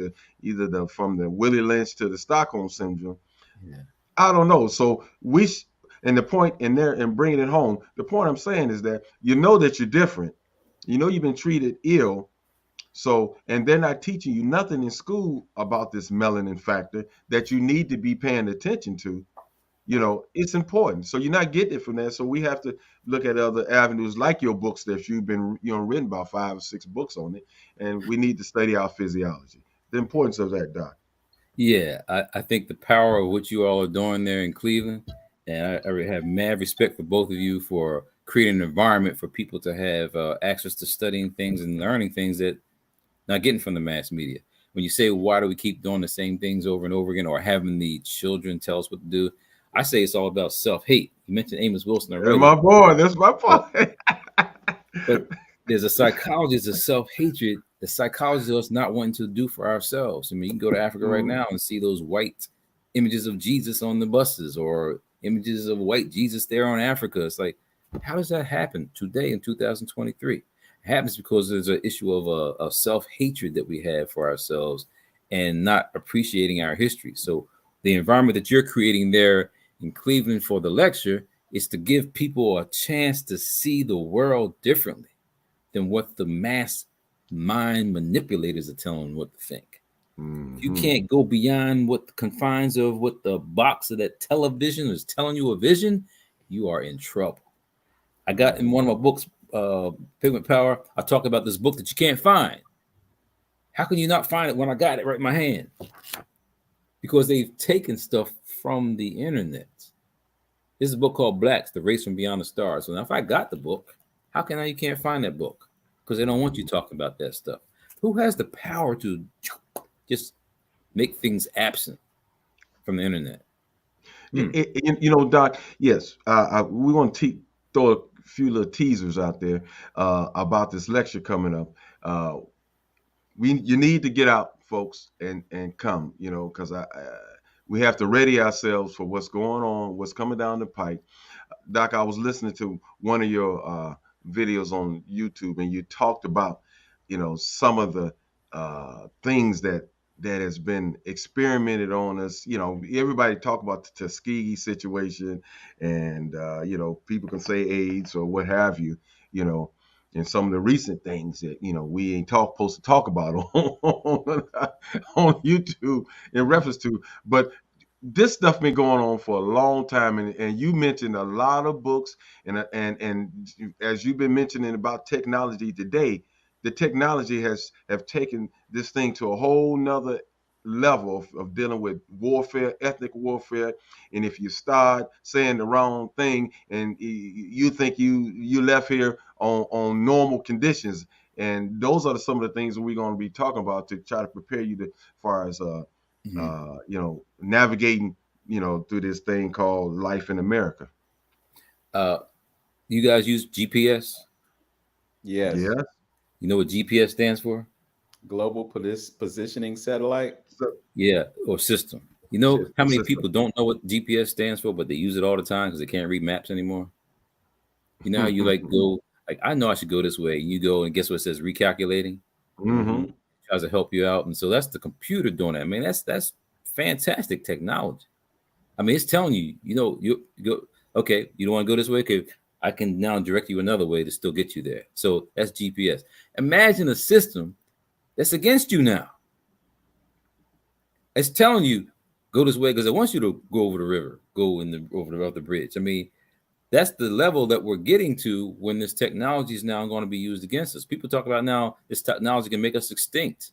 from the Willie Lynch to the Stockholm syndrome. Yeah. I don't know. So and the point in there and bringing it home, the point I'm saying is that that you're different. You've been treated ill. So, and they're not teaching you nothing in school about this melanin factor that you need to be paying attention to. It's important. So you're not getting it from there. So we have to look at other avenues like your books that you've been, written about 5 or 6 books on it. And we need to study our physiology. The importance of that, Doc. Yeah, I think the power of what you all are doing there in Cleveland, and I have mad respect for both of you for creating an environment for people to have access to studying things and learning things that not getting from the mass media. When you say, why do we keep doing the same things over and over again, or having the children tell us what to do? I say it's all about self-hate. You mentioned Amos Wilson already. My boy, that's my point. But there's a psychologist of self-hatred. The psychologist of us not wanting to do for ourselves. I mean, you can go to Africa right now and see those white images of Jesus on the buses, or images of white Jesus there on Africa. It's like, how does that happen today in 2023? Happens because there's an issue of self-hatred that we have for ourselves and not appreciating our history. So the environment that you're creating there in Cleveland for the lecture is to give people a chance to see the world differently than what the mass mind manipulators are telling them what to think. Mm-hmm. You can't go beyond what the confines of what the box of that television is telling you a vision, you are in trouble. I got in one of my books, Pigment Power, I talk about this book that you can't find. How can you not find it when I got it right in my hand? Because they've taken stuff from the internet. This is a book called Blacks, The Race from Beyond the Stars. So now if I got the book, how can you can't find that book? Because they don't want you talking about that stuff. Who has the power to just make things absent from the internet? Doc, yes, we want to throw a few little teasers out there about this lecture coming up. You need to get out, folks, and come, because we have to ready ourselves for what's going on, what's coming down the pike. Doc, I was listening to one of your videos on YouTube, and you talked about, some of the things that has been experimented on us. Everybody talk about the Tuskegee situation, and people can say AIDS or what have you, and some of the recent things that we ain't supposed to talk about on YouTube in reference to. But this stuff been going on for a long time, and you mentioned a lot of books, and as you've been mentioning about technology today, the technology have taken this thing to a whole nother level of dealing with warfare, ethnic warfare. And if you start saying the wrong thing, and you think you left here on normal conditions, and those are some of the things that we're going to be talking about to try to prepare you to, as far as navigating, through this thing called life in America. You guys use GPS? Yes. Yeah. You know what GPS stands for? Global Positioning Satellite. Yeah, or system. You know how many System. people don't know what GPS stands for, but they use it all the time because they can't read maps anymore? You know how you like go, like, I know I should go this way. You go and guess what it says? Recalculating. Mm-hmm. Tries to help you out. And so that's the computer doing that. I mean, that's fantastic technology. I mean, it's telling you, you go, okay, you don't want to go this way? Okay, I can now direct you another way to still get you there. So that's GPS. Imagine a system that's against you now. It's telling you, go this way because it wants you to go over the river, go over the bridge. I mean, that's the level that we're getting to when this technology is now going to be used against us. People talk about now this technology can make us extinct.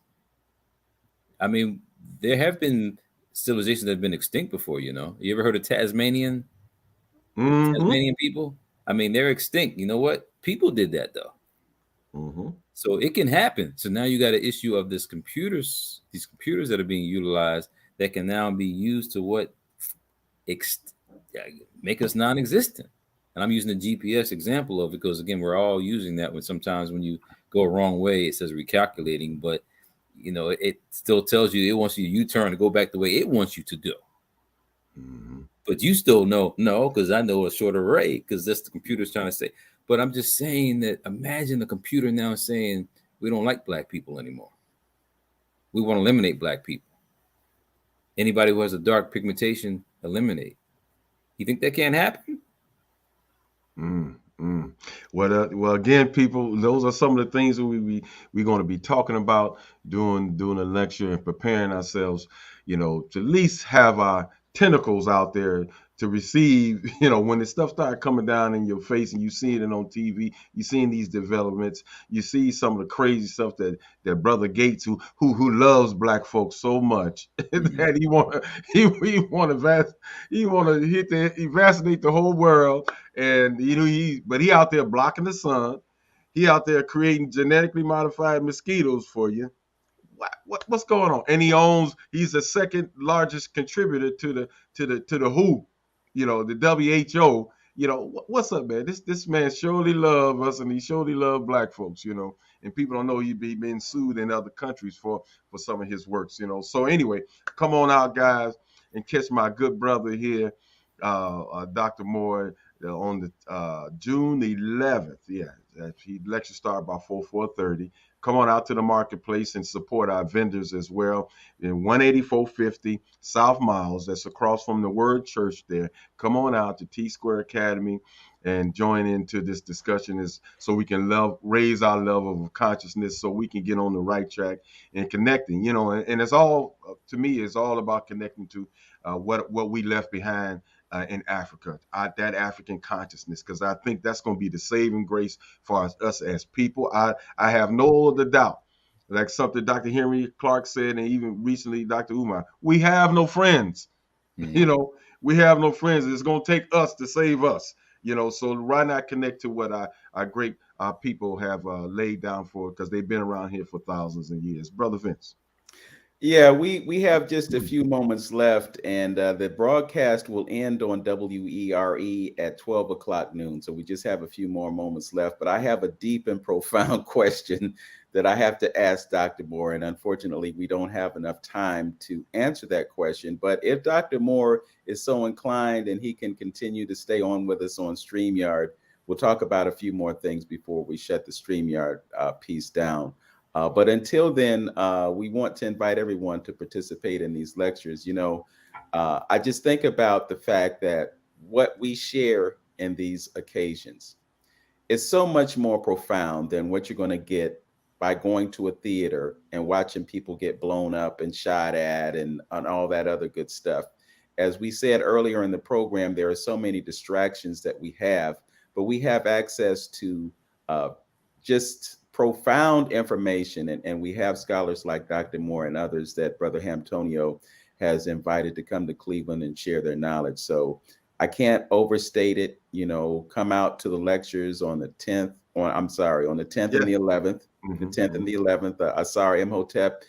I mean, there have been civilizations that have been extinct before, You ever heard of Tasmanian people? I mean, they're extinct. You know what? People did that, though. Mm-hmm. So it can happen. So now you got an issue of these computers that are being utilized that can now be used to make us non-existent. And I'm using the GPS example of it because, again, we're all using that when sometimes when you go a wrong way, it says recalculating, but it still tells you, it wants you to U-turn to go back the way it wants you to do. Mm-hmm. But you still know, no, because I know a short array, because that's the computer's trying to say. But I'm just saying that imagine the computer now saying, we don't like black people anymore. We want to eliminate black people. Anybody who has a dark pigmentation, eliminate. You think that can't happen? Well, again, people, those are some of the things that we're going to be talking about doing a lecture and preparing ourselves, to at least have our tentacles out there to receive, when the stuff start coming down in your face and you see it on TV, you seeing these developments, you see some of the crazy stuff that Brother Gates, who loves black folks so much that he want to vaccinate the whole world. And but he out there blocking the sun. He out there creating genetically modified mosquitoes for you. What's going on? And he's the second largest contributor to the WHO, the WHO. What's up, man? This man surely love us, and he surely love black folks, and people don't know he been sued in other countries for some of his works, So anyway, come on out, guys, and catch my good brother here, Dr. Moore, on the June 11th. Yeah, he lecture start by 4:30. Come on out to the marketplace and support our vendors as well. In 18450 South Miles, that's across from the Word Church there. Come on out to T Square Academy and join into this discussion, so we can raise our level of consciousness, so we can get on the right track and connecting, and it's all, to me, it's all about connecting to what we left behind in Africa, that African consciousness, because I think that's going to be the saving grace for us as people. I have no other doubt, like something Dr. Henry Clark said, and even recently Dr. Umar, we have no friends. We have no friends. It's going to take us to save us. So why not connect to what our great people have laid down for, because they've been around here for thousands of years. Brother Vince. Yeah, we have just a few moments left, and the broadcast will end on WERE at 12 o'clock noon. So we just have a few more moments left. But I have a deep and profound question that I have to ask Dr. Moore, and unfortunately, we don't have enough time to answer that question. But if Dr. Moore is so inclined and he can continue to stay on with us on StreamYard, we'll talk about a few more things before we shut the StreamYard piece down. But until then, we want to invite everyone to participate in these lectures. I just think about the fact that what we share in these occasions is so much more profound than what you're going to get by going to a theater and watching people get blown up and shot at and all that other good stuff. as we said earlier in the program, there are so many distractions that we have, but we have access to just profound information. And we have scholars like Dr. Moore and others that Brother Hamtonio has invited to come to Cleveland and share their knowledge. So I can't overstate it. Come out to the lectures on the 10th, on the 10th and the 11th, the 10th and the 11th. Asari Imhotep,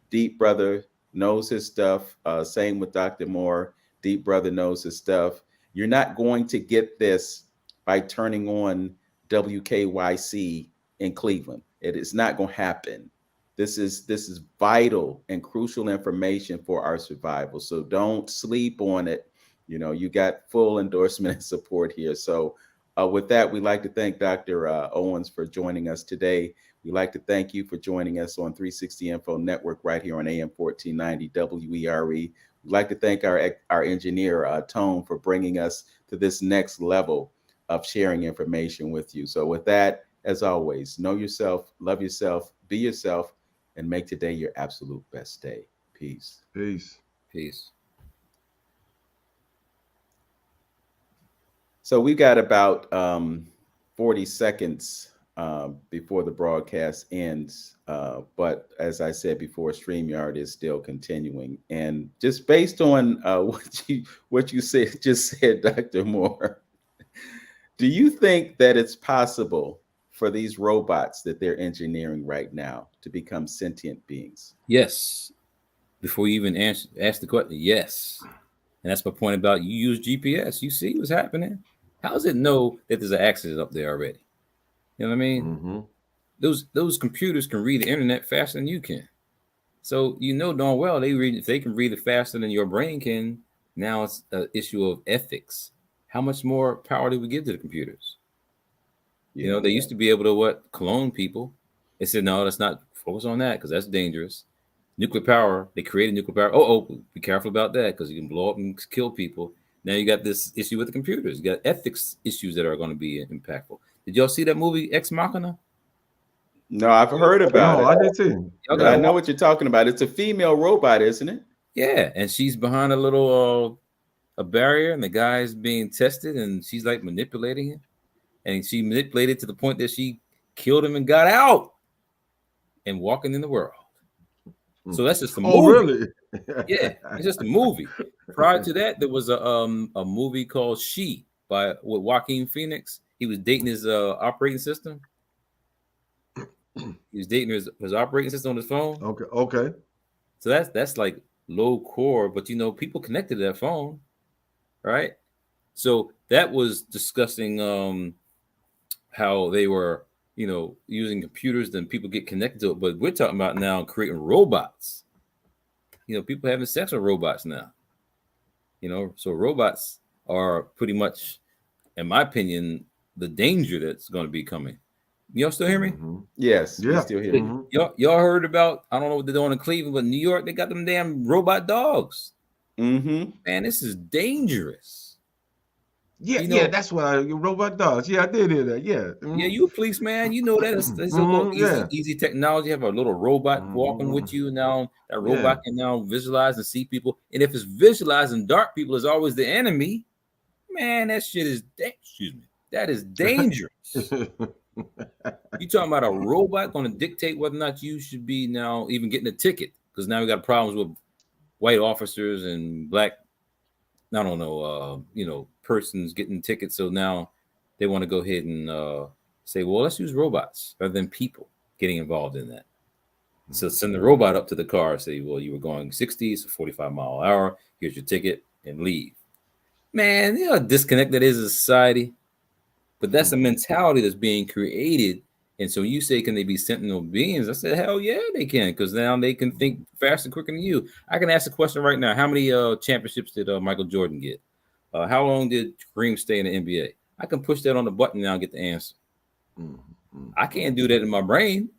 deep brother, knows his stuff. Same with Dr. Moore, deep brother knows his stuff. You're not going to get this by turning on WKYC in Cleveland. It is not going to happen. This is vital and crucial information for our survival. So don't sleep on it. You got full endorsement and support here. So with that, we'd like to thank Dr. Owens for joining us today. We'd like to thank you for joining us on 360 Info Network right here on AM 1490 WERE. We'd like to thank our engineer, Tone, for bringing us to this next level of sharing information with you. So with that, as always, know yourself, love yourself, be yourself, and make today your absolute best day. Peace. Peace. Peace. So we got about 40 seconds before the broadcast ends. But as I said before, StreamYard is still continuing. And just based on what you just said, Dr. Moore, do you think that it's possible for these robots that they're engineering right now to become sentient beings? Yes. Before you even ask the question, yes. And that's my point about you use GPS. You see what's happening. How does it know that there's an accident up there already? You know what I mean? Mm-hmm. Those computers can read the internet faster than you can. So darn well if they can read it faster than your brain can. Now it's an issue of ethics. How much more power do we give to the computers? Yeah. They used to be able to clone people. They said, no, let's not focus on that because that's dangerous. Nuclear power, they created nuclear power. Oh, be careful about that because you can blow up and kill people. Now you got this issue with the computers. You got ethics issues that are going to be impactful. Did y'all see that movie Ex Machina? No, I've heard about it. I did too. I know what you're talking about. It's a female robot, isn't it? Yeah, and she's behind a little a barrier, and the guy's being tested, and she's like manipulating him. And she manipulated to the point that she killed him and got out and walking in the world. So that's just a movie. Oh, really? Yeah, it's just a movie. Prior to that, there was a movie called She with Joaquin Phoenix. He was dating his operating system. He was dating his operating system on his phone. Okay. So that's like low core, but people connected to that phone, right? So that was discussing how they were, using computers, then people get connected to it. But we're talking about now creating robots. People having sex with robots now. So robots are pretty much, in my opinion, the danger that's going to be coming. Y'all still hear me? Mm-hmm. Yes, yeah, still hear mm-hmm. Y'all heard about, I don't know what they're doing in Cleveland, but in New York, they got them damn robot dogs. Mm-hmm. Man, this is dangerous. Yeah, that's why robot dogs. Yeah, I did hear that. Yeah. Mm-hmm. Yeah, you a policeman. You know that. That's easy technology. You have a little robot walking with you now. That robot can now visualize and see people. And if it's visualizing dark people is always the enemy, man, that shit is, that is dangerous. You talking about a robot going to dictate whether or not you should be now even getting a ticket? Because now we got problems with white officers and black, I don't know, persons getting tickets. So now they want to go ahead and say, well, let's use robots rather than people getting involved in that. So send the robot up to the car, say, well, you were going 60, so 45 mile an hour. Here's your ticket and leave. Man, how disconnected that is a society. But that's a mentality that's being created. And so you say, can they be sentinel beings? I said, hell yeah, they can, because now they can think faster and quicker than you. I can ask a question right now. How many championships did Michael Jordan get? How long did Kareem stay in the NBA? I can push that on the button now and get the answer. I can't do that in my brain.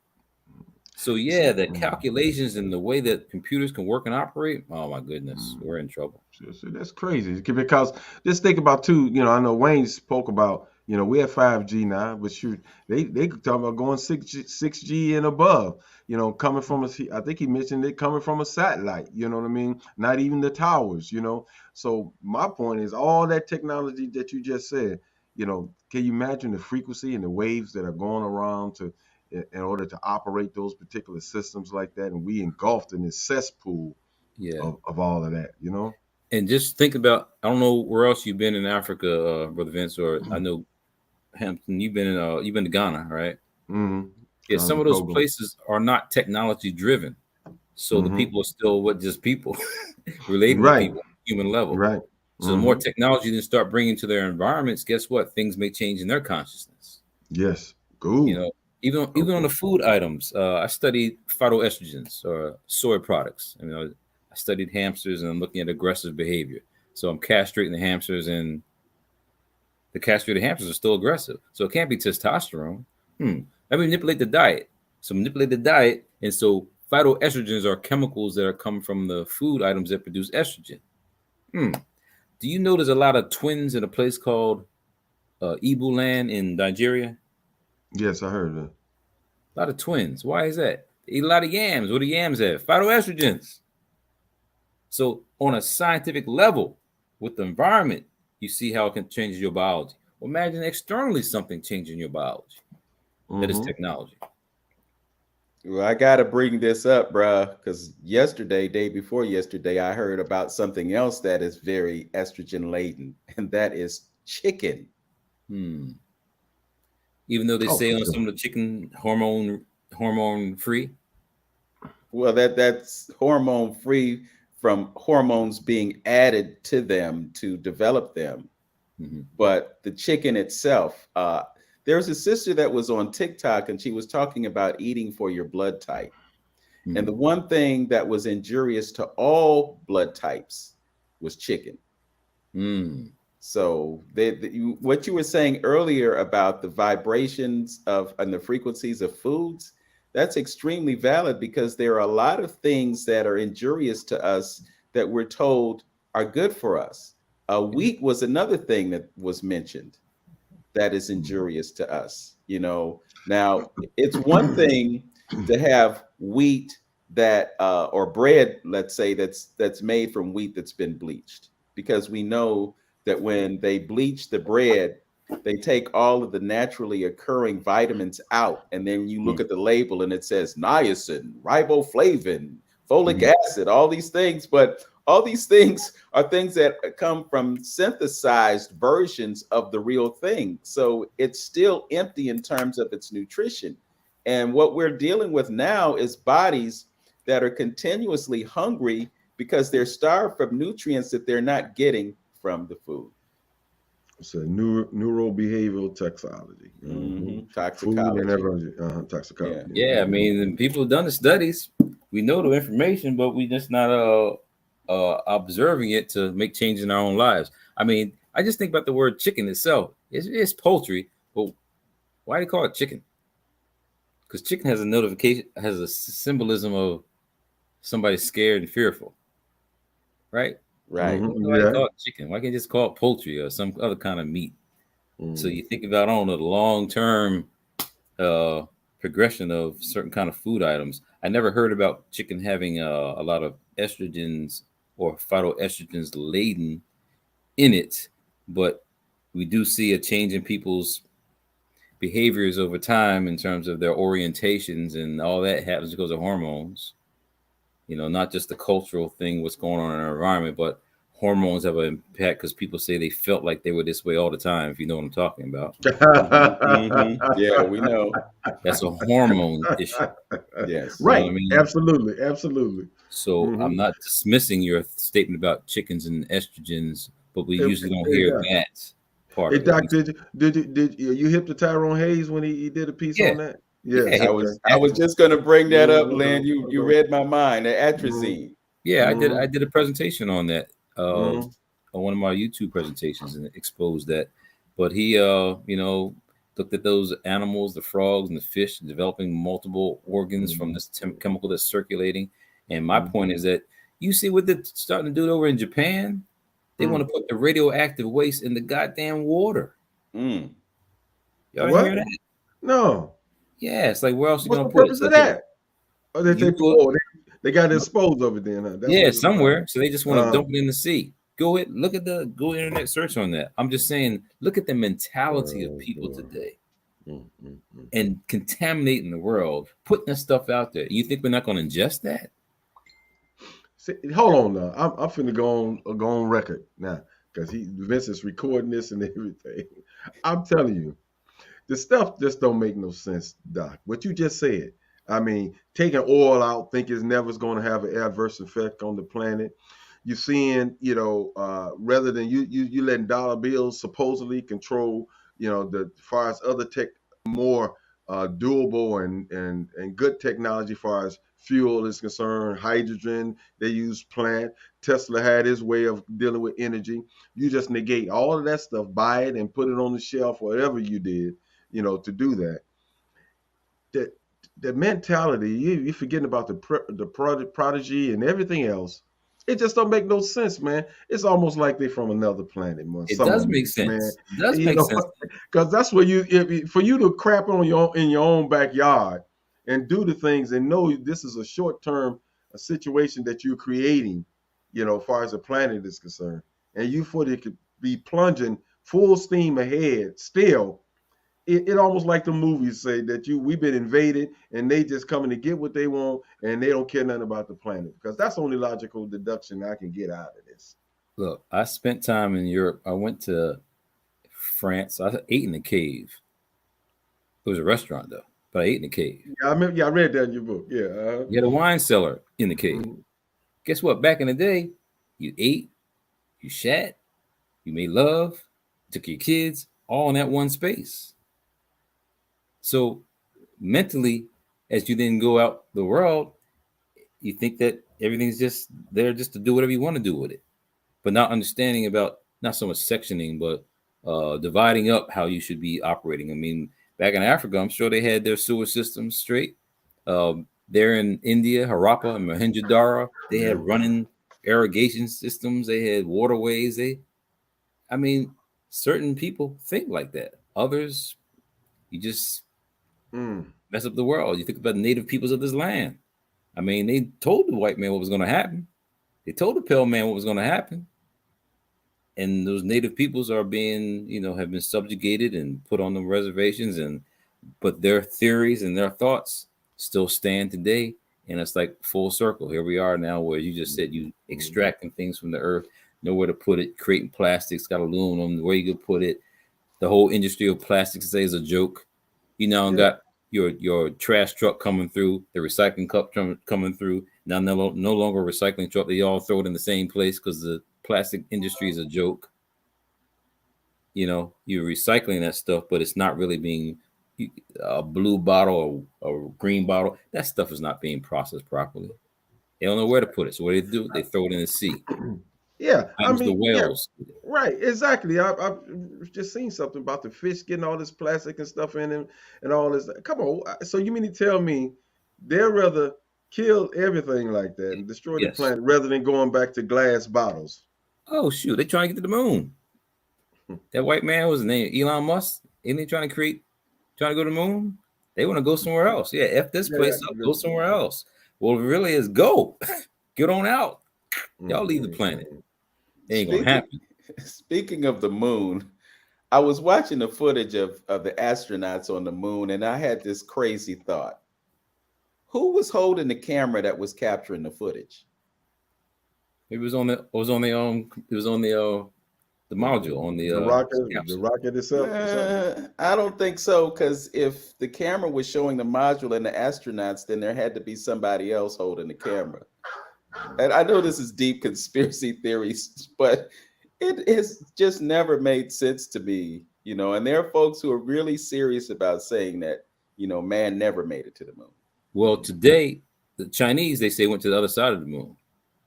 So yeah, the calculations and the way that computers can work and operate, oh my goodness, we're in trouble. So that's crazy, because just think about too, I know Wayne spoke about, You know, we have 5G now, but shoot, they talking about going 6G and above. You know, coming from I think he mentioned it coming from a satellite. You know what I mean? Not even the towers. You know, so my point is all that technology that you just said. You know, can you imagine the frequency and the waves that are going around in order to operate those particular systems like that? And we engulfed in this cesspool Yeah. of all of that. You know. And just think about, I don't know where else you've been in Africa, Brother Vince, or I know Hampton, you've been to Ghana, right? Mm-hmm. Yeah, some of those places are not technology driven. So the Mm-hmm. people are still just people relating to Right. people, human level. Right. So the more technology they start bringing to their environments, guess what? Things may change in their consciousness. Yes. Cool. You know, even on the food items, I studied phytoestrogens or soy products. You know, I studied hamsters and I'm looking at aggressive behavior. So I'm castrating the hamsters, and the castrated hamsters are still aggressive. So it can't be testosterone. Let me manipulate the diet. So manipulate the diet, and so phytoestrogens are chemicals that are coming from the food items that produce estrogen. Do you know there's a lot of twins in a place called Ibu Land in Nigeria? Yes, I heard that. A lot of twins. Why is that? They eat a lot of yams. What do yams have? Phytoestrogens. So on a scientific level, with the environment, you see how it can change your biology. Well, imagine externally something changing your biology. That is technology. Well, I got to bring this up, bruh, because day before yesterday, I heard about something else that is very estrogen laden, and that is chicken. Even though they say on some of the chicken hormone free. Well, that's hormone free from hormones being added to them to develop them. But the chicken itself, there's a sister that was on TikTok and she was talking about eating for your blood type. And the one thing that was injurious to all blood types was chicken. So what you were saying earlier about the vibrations and the frequencies of foods, that's extremely valid, because there are a lot of things that are injurious to us that we're told are good for us. Wheat was another thing that was mentioned that is injurious to us. You know, now it's one thing to have wheat that or bread, let's say, that's made from wheat that's been bleached, because we know that when they bleach the bread, they take all of the naturally occurring vitamins out. And then you look at the label and it says niacin, riboflavin, folic acid, all these things. But all these things are things that come from synthesized versions of the real thing. So it's still empty in terms of its nutrition. And what we're dealing with now is bodies that are continuously hungry because they're starved of nutrients that they're not getting from the food. It's a neurobehavioral toxicology. Toxicology. Toxicology. Yeah, I mean, people have done the studies. We know the information, but we just not observing it to make change in our own lives. I mean, I just think about the word chicken itself. It's poultry, but why do they call it chicken? Because chicken has a symbolism of somebody scared and fearful, right? Right. Why they call it chicken? Why can't you just call it poultry or some other kind of meat? So you think about, I don't know, the long-term progression of certain kind of food items. I never heard about chicken having a lot of estrogens or phytoestrogens laden in it, but we do see a change in people's behaviors over time in terms of their orientations, and all that happens because of hormones. You know, not just the cultural thing, what's going on in our environment, but hormones have an impact, because people say they felt like they were this way all the time, if you know what I'm talking about. Yeah, we know. That's a hormone issue. Yes. Right. You know what I mean? Absolutely. So I'm not dismissing your statement about chickens and estrogens, but we usually don't hear that part Hey, of Doc, it. did you hip to Tyrone Hayes when he did a piece on that? Yes. I was just going to bring that up, Lynn. You read my mind. Atrazine. Yeah, I did a presentation on that on one of my YouTube presentations, and exposed that. But he looked at those animals, the frogs and the fish, developing multiple organs from this chemical that's circulating. And my point is that you see what they're starting to do over in Japan. They want to put the radioactive waste in the goddamn water. Y'all didn't What? hear that? No. Yeah, it's like where else you What's gonna the put it? purpose So of that? Oh, you put they got to dispose of it then, huh? That's yeah what it's about. somewhere. So they just want to Uh, dump it in the sea. Go it. Look at the go internet search on that. I'm just saying, look at the mentality of people boy. today Mm, mm, mm. and contaminating the world, putting that stuff out there. You think we're not going to ingest that? See, hold on now. I'm finna go on record now because Vince is recording this and everything. I'm telling you, the stuff just don't make no sense, Doc. What you just said. I mean, taking oil out, think it's never going to have an adverse effect on the planet. You're seeing, rather than you letting dollar bills supposedly control, the as far as other tech more doable and good technology as far as fuel is concerned, hydrogen, they use plant. Tesla had his way of dealing with energy. You just negate all of that stuff, buy it and put it on the shelf, whatever you did, to do that. That the mentality, you're forgetting about the prodigy and everything else. It just don't make no sense, man. It's almost like they're from another planet, man. It Some of does them make is, man. sense. It does You make know, sense. because that's where for you to crap on in your own backyard and do the things and know this is a short term situation that you're creating, as far as the planet is concerned, and you for it could be plunging full steam ahead still. It almost like the movies say that we've been invaded and they just coming to get what they want and they don't care nothing about the planet, because that's the only logical deduction I can get out of this. Look, I spent time in Europe. I went to France. I ate in a cave. It was a restaurant though, but I ate in a cave. Yeah, I remember. Yeah, I read that in your book. Yeah. You had a wine cellar in the cave. Mhm. Guess what? Back in the day, you ate, you shat, you made love, took your kids, all in that one space. So mentally, as you then go out the world, you think that everything's just there just to do whatever you want to do with it, but not understanding about not so much sectioning, but dividing up how you should be operating. I mean, back in Africa, I'm sure they had their sewer systems straight. There in India, Harappa and Mohenjo-daro, they Yeah. had running irrigation systems. They had waterways. I mean, certain people think like that. Others, you just Mm. mess up the world. You think about the native peoples of this land. I mean, they told the white man what was going to happen. They told the pale man what was going to happen. And those native peoples are being, have been subjugated and put on the reservations, but their theories and their thoughts still stand today. And it's like full circle. Here we are now, where you just said you extracting things from the earth, nowhere to put it, creating plastics, got aluminum, where you could put it. The whole industry of plastics today is a joke. Got your trash truck coming through, the recycling cup coming through. Now no longer a recycling truck. They all throw it in the same place because the plastic industry is a joke. You're recycling that stuff, but it's not really being a blue bottle or a green bottle. That stuff is not being processed properly. They don't know where to put it. So what do? They throw it in the sea. Yeah, I Happens to mean, yeah, whales. right, exactly. I've just seen something about the fish getting all this plastic and stuff in them and all this. Come on, so you mean to tell me they'd rather kill everything like that and destroy the Yes. planet rather than going back to glass bottles? Oh shoot, they trying to get to the moon. That white man was named Elon Musk. Ain't they trying to go to the moon? They want to go somewhere else. Yeah, F this place up, go somewhere else. Well, it really is go. Get on out. Y'all leave the planet. It ain't gonna happen. Speaking of the moon, I was watching the footage of the astronauts on the moon, and I had this crazy thought. Who was holding the camera that was capturing the footage? It was on the module on the rocket itself. I don't think so, because if the camera was showing the module and the astronauts, then there had to be somebody else holding the camera. And I know this is deep conspiracy theories, but it has just never made sense to me, and there are folks who are really serious about saying that, man never made it to the moon. Well, today, the Chinese, they say, went to the other side of the moon.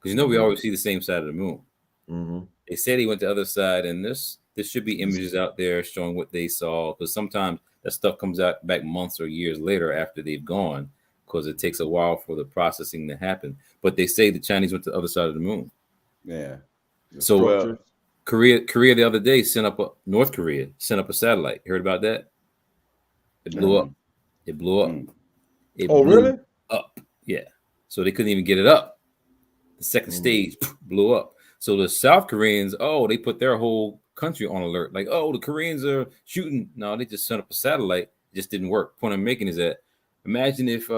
Because we always see the same side of the moon. Mm-hmm. They said he went to the other side, and there should be images out there showing what they saw. Because sometimes that stuff comes out back months or years later after they've gone, because it takes a while for the processing to happen. But they say the Chinese went to the other side of the moon. Yeah. So Korea the other day North Korea sent up a satellite. You heard about that? It blew up. It blew up. It Oh, blew really? up. Yeah. So they couldn't even get it up. The second stage blew up. So the South Koreans, they put their whole country on alert. Like, the Koreans are shooting. No, they just sent up a satellite. It just didn't work. Point I'm making is that imagine if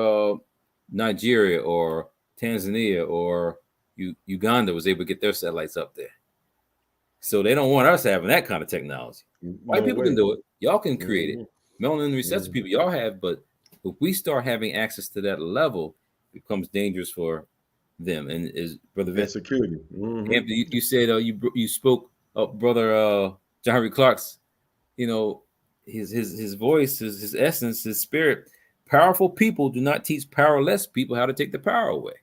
Nigeria or Tanzania or Uganda was able to get their satellites up there. So they don't want us having that kind of technology. White No people can way. do it. Y'all can create it. Melanin receptor people, y'all have, but if we start having access to that level, it becomes dangerous for them. And is Brother Vince, Security. Anthony, you said you spoke of Brother John Henry Clark's, his voice, his essence, his spirit. Powerful people do not teach powerless people how to take the power away.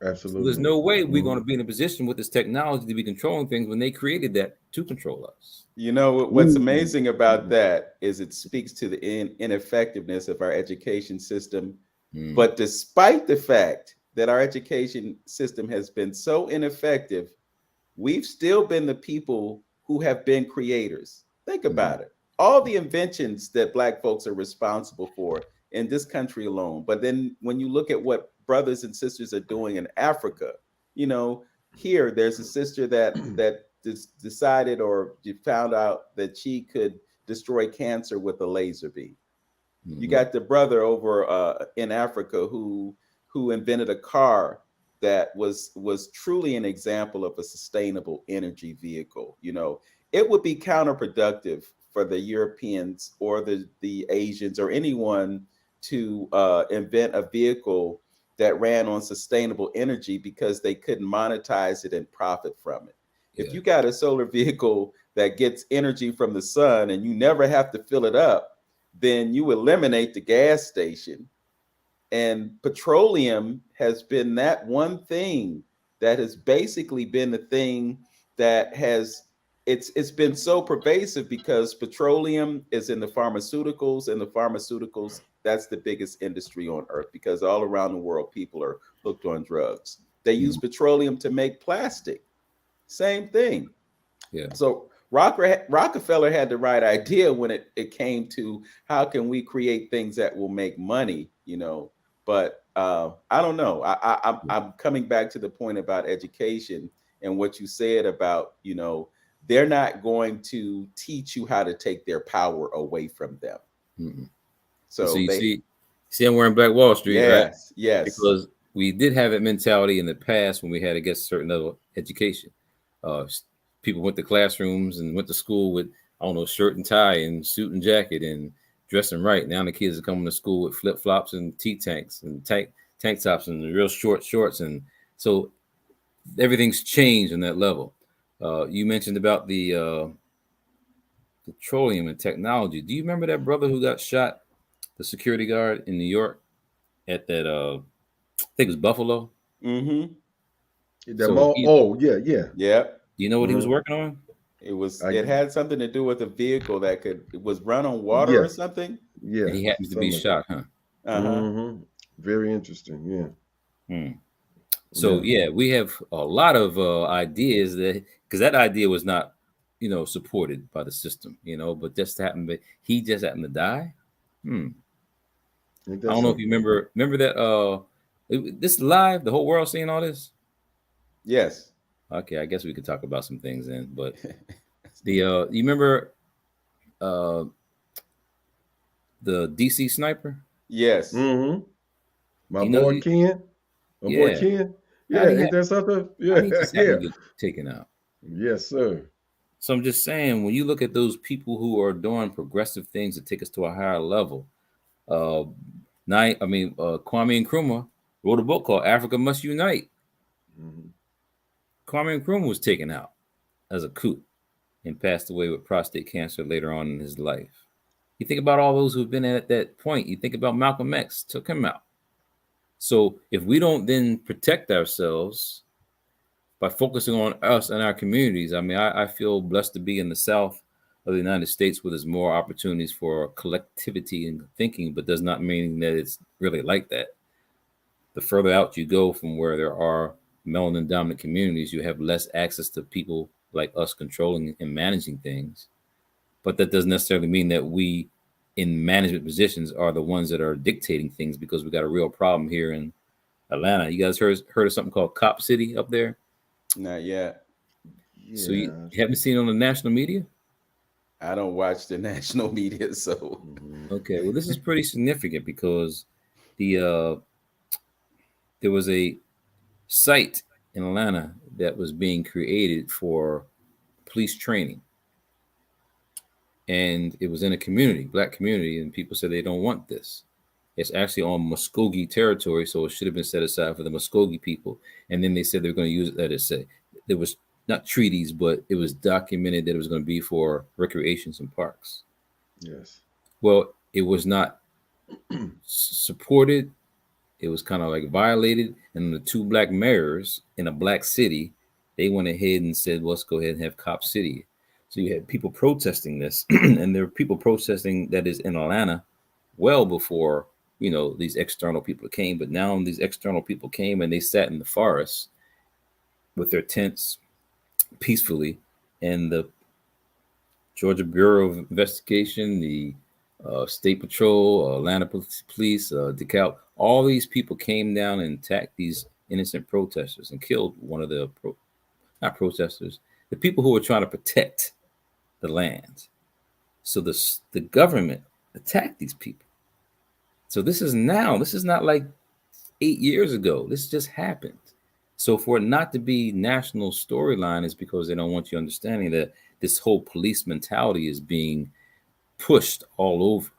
Absolutely. So there's no way we're going to be in a position with this technology to be controlling things when they created that to control us. You know, what's amazing about that is it speaks to the ineffectiveness of our education system. But despite the fact that our education system has been so ineffective, we've still been the people who have been creators. Think about it. All the inventions that Black folks are responsible for in this country alone. But then when you look at what brothers and sisters are doing in Africa, here there's a sister that decided or found out that she could destroy cancer with a laser beam. You got the brother over in Africa who invented a car that was truly an example of a sustainable energy vehicle. It would be counterproductive for the Europeans or the Asians or anyone to invent a vehicle that ran on sustainable energy because they couldn't monetize it and profit from it. If you got a solar vehicle that gets energy from the sun and you never have to fill it up, then you eliminate the gas station. And petroleum has been that one thing that has basically been the thing that it's been so pervasive because petroleum is in the pharmaceuticals, and the pharmaceuticals, that's the biggest industry on earth because all around the world, people are hooked on drugs. They use petroleum to make plastic. Same thing. Yeah. So Rockefeller had the right idea when it came to how can we create things that will make money, but I don't know. I'm coming back to the point about education and what you said about, they're not going to teach you how to take their power away from them. So you see, I'm wearing Black Wall Street, right? Yes. Because we did have that mentality in the past when we had to get certain level education. People went to classrooms and went to school with, shirt and tie and suit and jacket and dressing right. Now the kids are coming to school with flip flops and T-tanks and tank tops and real short shorts. And so everything's changed on that level. You mentioned about the petroleum and technology. Do you remember that brother who got shot, the security guard in New York at that, I think it was Buffalo? Mm-hmm. Yeah. You know what he was working on? It had something to do with a vehicle that was run on water or something. Yeah. And he happens to be shot, huh? Very interesting. Yeah. So we have a lot of ideas because that idea was not, supported by the system, but he just happened to die. I don't know if you remember that. This live, the whole world seeing all this. Yes. Okay, I guess we could talk about some things then. But you remember the DC sniper? Yes. My boy Ken. Yeah, ain't that something? Yeah. He just happened to get taken out. Yes, sir. So I'm just saying, when you look at those people who are doing progressive things to take us to a higher level, Kwame Nkrumah wrote a book called Africa Must Unite. Kwame Nkrumah was taken out as a coup and passed away with prostate cancer later on in his life. You think about all those who've been at that point. You think about Malcolm X, took him out. So if we don't then protect ourselves by focusing on us and our communities, I feel blessed to be in the South of the United States where there's more opportunities for collectivity and thinking, but does not mean that it's really like that. The further out you go from where there are melanin dominant communities, you have less access to people like us controlling and managing things. But that doesn't necessarily mean that we in management positions are the ones that are dictating things, because we got a real problem here in Atlanta. You guys heard of something called Cop City up there? Not yet. So you Yeah. haven't seen it on the national media? I don't watch the national media, so Okay, well, this is pretty significant because the there was a site in Atlanta that was being created for police training, and it was in a community, black community, and people said they don't want this. It's actually on Muskogee territory, so it should have been set aside for the Muskogee people. And then they said they were going to use it. Let it say there was not treaties, but it was documented that it was going to be for recreations and parks. Yes. Well, it was not supported. It was kind of like violated. And the two black mayors in a black city, they went ahead and said, well, let's go ahead and have Cop City. So you had people protesting this, and there were people protesting that is in Atlanta well before, you know, these external people came. But now these external people came and they sat in the forest with their tents peacefully, and the Georgia Bureau of Investigation, the State Patrol, Atlanta Police, DeKalb, all these people came down and attacked these innocent protesters and killed one of the not protesters, the people who were trying to protect the land. So the government attacked these people. So this is not like 8 years ago. This just happened. So for it not to be national storyline is because they don't want you understanding that this whole police mentality is being pushed all over.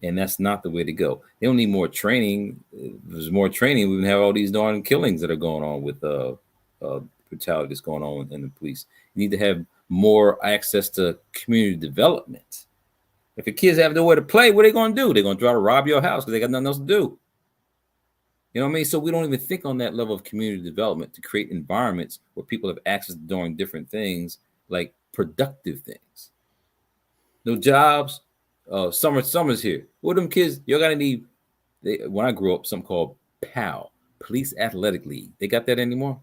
And that's not the way to go. They don't need more training. If there's more training, we wouldn't have all these darn killings that are going on with brutality that's going on in the police. You need to have more access to community development. If the kids have nowhere to play, what are they going to do? They're going to try to rob your house because they got nothing else to do. You know what I mean? So we don't even think on that level of community development to create environments where people have access to doing different things, like productive things. No jobs. Summer's here. What them kids? You're gonna need. When I grew up, something called PAL, Police Athletic League. They got that anymore?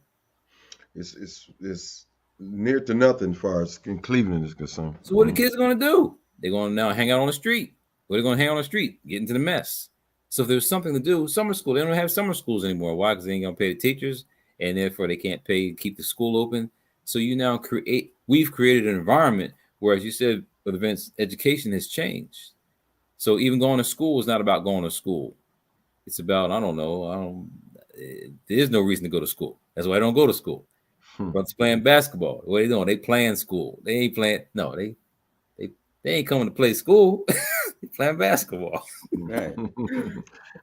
It's near to nothing as far as in Cleveland is concerned. So what are the kids gonna do? They're gonna now hang out on the street. What are they gonna hang out on the street? Get into the mess. So if there's something to do, summer school. They don't have summer schools anymore. Why? Because they ain't gonna pay the teachers, and therefore they can't keep the school open. So you now we've created an environment where, as you said, with events, education has changed. So even going to school is not about going to school. It's about, there's no reason to go to school. That's why I don't go to school. Brothers playing basketball. What are they doing? They playing school. They ain't playing. No, they ain't coming to play school. They playing basketball. right.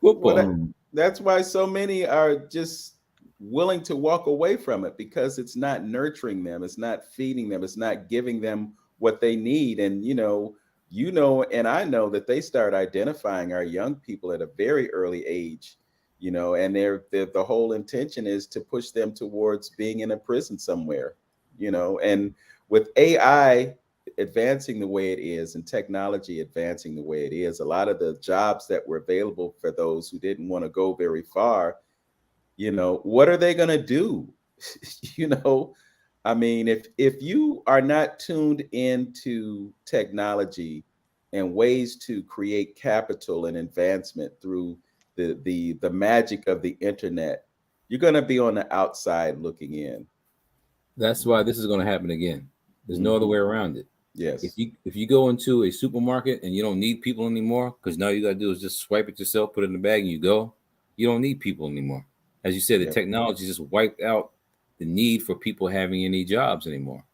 Football. Well, that's why so many are just willing to walk away from it, because it's not nurturing them. It's not feeding them. It's not giving them what they need. And, and I know that they start identifying our young people at a very early age, and the whole intention is to push them towards being in a prison somewhere, and with AI advancing the way it is and technology advancing the way it is, a lot of the jobs that were available for those who didn't want to go very far, what are they going to do? I mean, if you are not tuned into technology and ways to create capital and advancement through the magic of the internet, you're going to be on the outside looking in. That's why this is going to happen again. There's no other way around it. Yes. If you go into a supermarket and you don't need people anymore, because now you got to do is just swipe it yourself, put it in the bag, and you go. You don't need people anymore. As you said, the technology just wiped out the need for people having any jobs anymore.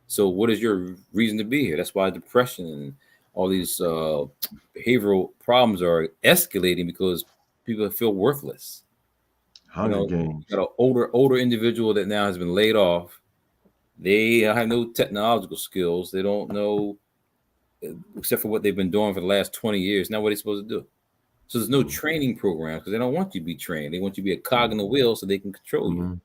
So what is your reason to be here? That's why depression and all these behavioral problems are escalating, because people feel worthless. Hunger Games. You got an older individual that now has been laid off. They have no technological skills. They don't know, except for what they've been doing for the last 20 years. Now what are they supposed to do? So there's no training programs, because they don't want you to be trained. They want you to be a cog in the wheel so they can control you.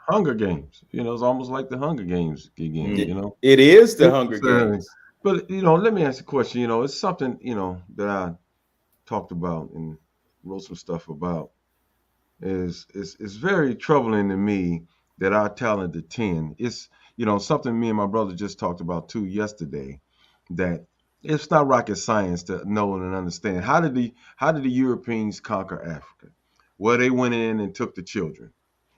Hunger Games. It's almost like the Hunger Games again. It is the Hunger Games. But let me ask you a question. It's something that I talked about and wrote some stuff about. It's very troubling to me that our talented 10. It's something me and my brother just talked about too yesterday. That It's not rocket science to know and understand. How did the Europeans conquer Africa? Well, they went in and took the children,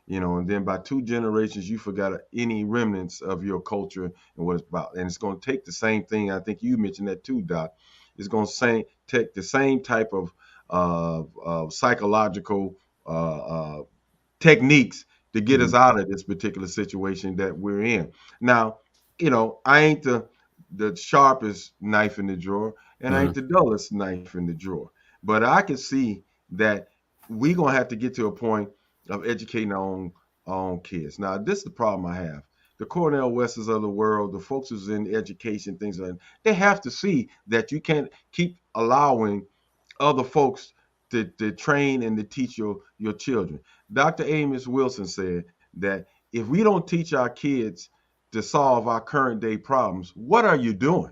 and then by two generations, you forgot any remnants of your culture and what it's about. And it's going to take the same thing. I think you mentioned that too, Doc. It's going to take the same type of psychological techniques to get Mhm. us out of this particular situation that we're in. Now, I ain't the sharpest knife in the drawer, and I Uh-huh. ain't the dullest knife in the drawer. But I can see that we're gonna have to get to a point of educating our own kids. Now, this is the problem I have. The Cornell Westers of the world, the folks who's in education, things like that, they have to see that you can't keep allowing other folks to train and to teach your children. Dr. Amos Wilson said that if we don't teach our kids to solve our current day problems, what are you doing?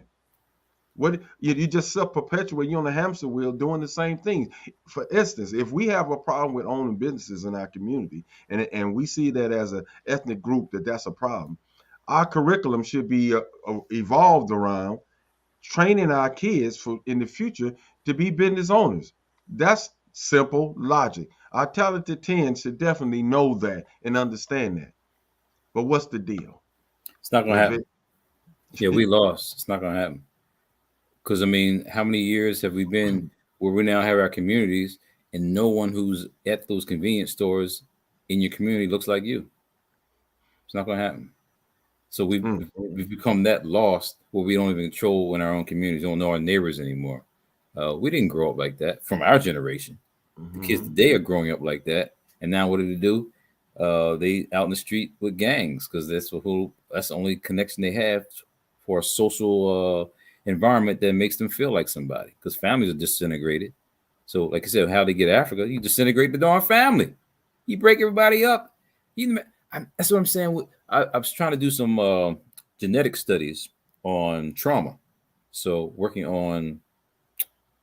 What you just self perpetuate, you're on a hamster wheel doing the same things. For instance, if we have a problem with owning businesses in our community, and we see that as an ethnic group that's a problem, our curriculum should be evolved around training our kids for in the future to be business owners. That's simple logic. Our talented 10 should definitely know that and understand that. But what's the deal? It's not gonna If happen. Yeah, we lost. It's not gonna happen. Because I mean, how many years have we been where we now have our communities and no one who's at those convenience stores in your community looks like you? It's not gonna happen. So we've Mm, we've become that lost where we don't even control in our own communities, don't know our neighbors anymore. We didn't grow up like that from our generation. The kids mhm, today are growing up like that, and now what do they do? They out in the street with gangs because that's the only connection they have for a social environment that makes them feel like somebody. Because families are disintegrated. So, like I said, how they get Africa, you disintegrate the darn family. You break everybody up. That's what I'm saying. I was trying to do some genetic studies on trauma. So, working on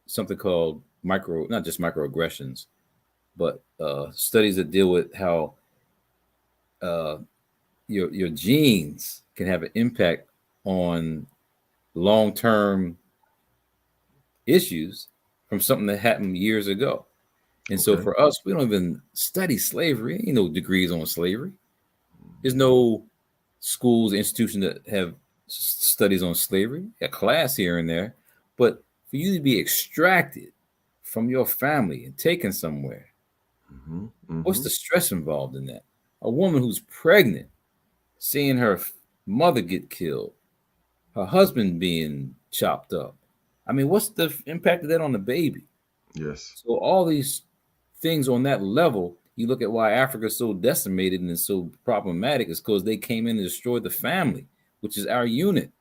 something called not just microaggressions, but studies that deal with how uh, your genes can have an impact on long term issues from something that happened years ago. And so okay. for us, we don't even study slavery. Ain't no degrees on slavery. There's no schools, institutions that have studies on slavery. A class here and there, but for you to be extracted from your family and taken somewhere, Hmm. what's Hmm. the stress involved in that? A woman who's pregnant, seeing her mother get killed, her husband being chopped up. I mean, what's the impact of that on the baby? Yes. So all these things on that level, you look at why Africa is so decimated and is so problematic is because they came in and destroyed the family, which is our unit.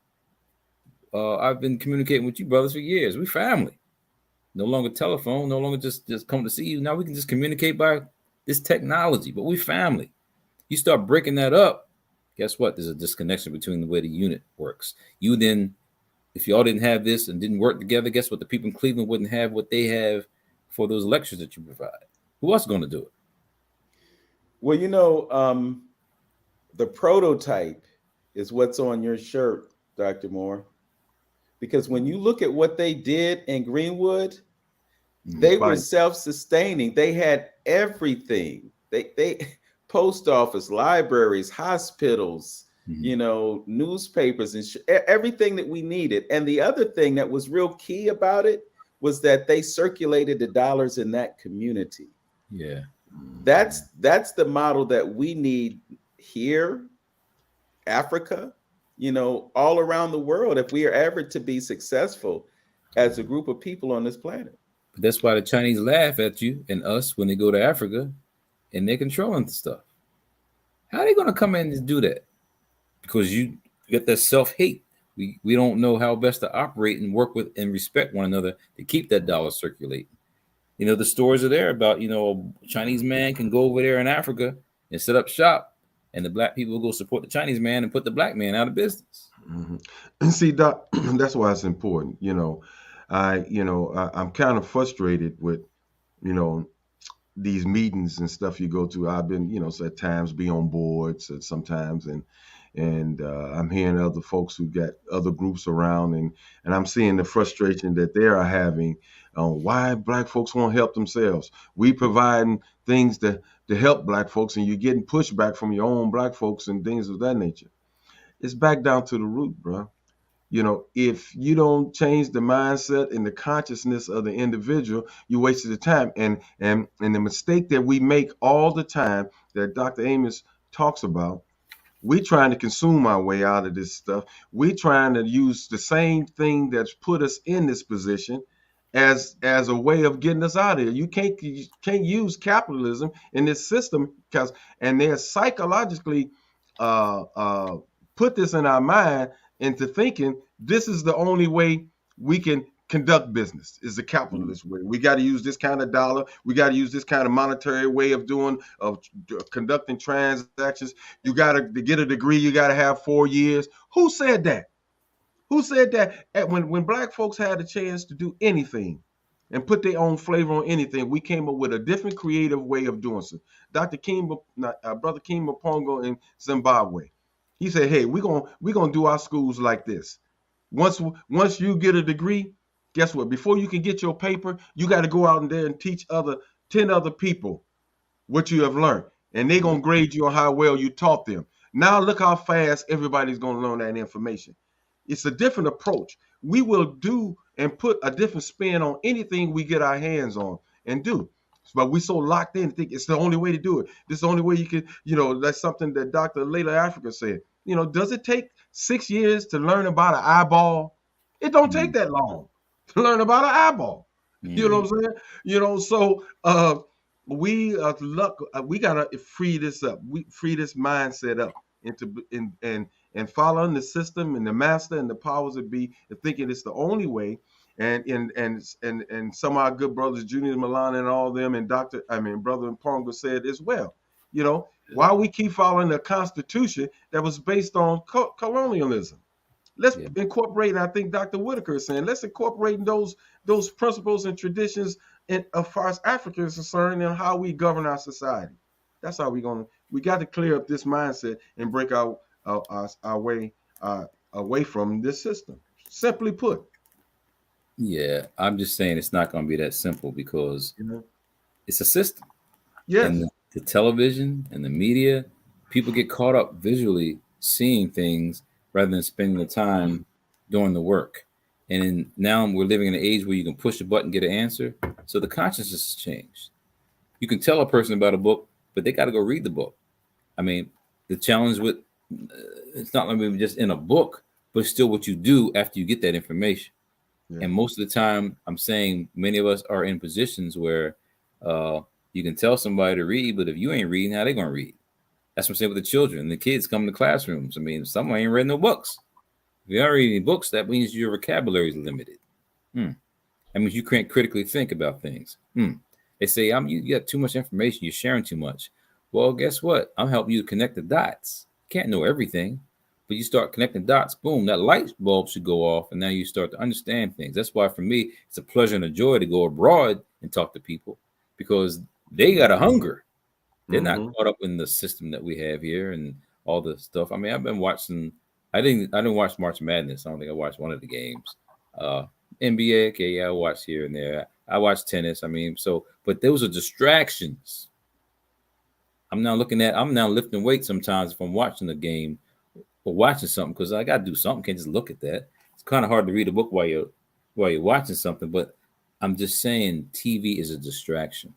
I've been communicating with you brothers for years. We family. No longer telephone, no longer just come to see you. Now we can just communicate by this technology, but we family. You start breaking that up, guess what? There's a disconnection between the way the unit works. You then, if y'all didn't have this and didn't work together, guess what? The people in Cleveland wouldn't have what they have for those lectures that you provide. Who else is going to do it? Well, the prototype is what's on your shirt, Dr. Moore. Because when you look at what they did in Greenwood, Mm, they were fight. self-sustaining. They had everything. They post office, libraries, hospitals, Mhm. newspapers, and everything that we needed. And the other thing that was real key about it was that they circulated the dollars in that community. Yeah. Mhm. That's the model that we need here, Africa, all around the world, if we are ever to be successful as a group of people on this planet. But that's why the Chinese laugh at you and us when they go to Africa and they're controlling the stuff. How are they going to come in and do that? Because you get that self hate. We don't know how best to operate and work with and respect one another to keep that dollar circulating. The stories are there about, a Chinese man can go over there in Africa and set up shop, and the black people go support the Chinese man and put the black man out of business. Mhm. And see, Doc, that's why it's important. I'm kind of frustrated with, you know, these meetings and stuff you go to. I've been, at times be on boards sometimes, and I'm hearing other folks who got other groups around, and I'm seeing the frustration that they are having on why Black folks won't help themselves. We providing things to help Black folks, and you're getting pushback from your own Black folks and things of that nature. It's back down to the root, bro. If you don't change the mindset and the consciousness of the individual, you wasted the time. And the mistake that we make all the time that Dr. Amos talks about, we trying to consume our way out of this stuff. We trying to use the same thing that's put us in this position as a way of getting us out of here. You can't use capitalism in this system and they're psychologically put this in our mind into thinking this is the only way we can conduct business is the capitalist way. We got to use this kind of dollar. We got to use this kind of monetary way of conducting transactions. You got to get a degree. You got to have 4 years. Who said that? Who said that? When Black folks had a chance to do anything and put their own flavor on anything, we came up with a different creative way of doing so. Brother Kima Pongo in Zimbabwe, he said, hey, we're gonna do our schools like this. Once you get a degree, guess what? Before you can get your paper, you got to go out there and teach 10 other people what you have learned. And they're going to grade you on how well you taught them. Now look how fast everybody's going to learn that information. It's a different approach. We will do and put a different spin on anything we get our hands on and do. But we're so locked in, think it's the only way to do it. This is the only way you can, that's something that Dr. Layla Africa said. Does it take 6 years to learn about an eyeball? It don't take that long to learn about an eyeball. You know what I'm saying? So we gotta free this up. We free this mindset up and following the system and the master and the powers that be, and thinking it's the only way. And some of our good brothers, Junior Milan and all of them, and Brother Mpongo said as well. Why we keep following the Constitution that was based on colonialism. Let's incorporate, and I think Dr. Whitaker is saying, let's incorporate those principles and traditions as far as Africa is concerned and how we govern our society. That's how we got to clear up this mindset and break our way away from this system. Simply put. Yeah, I'm just saying it's not going to be that simple because it's a system. Yes. And the television and the media, people get caught up visually seeing things rather than spending the time doing the work. And now we're living in an age where you can push a button, get an answer. So the consciousness has changed. You can tell a person about a book, but they got to go read the book. I mean, the challenge with it's not like just in a book, but it's still what you do after you get that information. Yeah. And most of the time, I'm saying many of us are in positions where you can tell somebody to read, but if you ain't reading, how they going to read? That's what I'm saying with the children. The kids come to classrooms. I mean, some ain't read no books. If you aren't reading books, that means your vocabulary is limited. That means you can't critically think about things. They say, you got too much information. You're sharing too much. Well, guess what? I'm helping you to connect the dots. You can't know everything, but you start connecting dots. Boom, that light bulb should go off, and now you start to understand things. That's why, for me, it's a pleasure and a joy to go abroad and talk to people because they got a hunger. They're not caught up in the system that we have here and all the stuff. I mean, I've been watching. I didn't watch March Madness. I don't think I watched one of the games. NBA, okay, yeah, I watched here and there. I watched tennis. I mean, but those are distractions. I'm now lifting weights sometimes if I'm watching the game or watching something because I got to do something. Can't just look at that. It's kind of hard to read a book while you're watching something. But I'm just saying, TV is a distraction.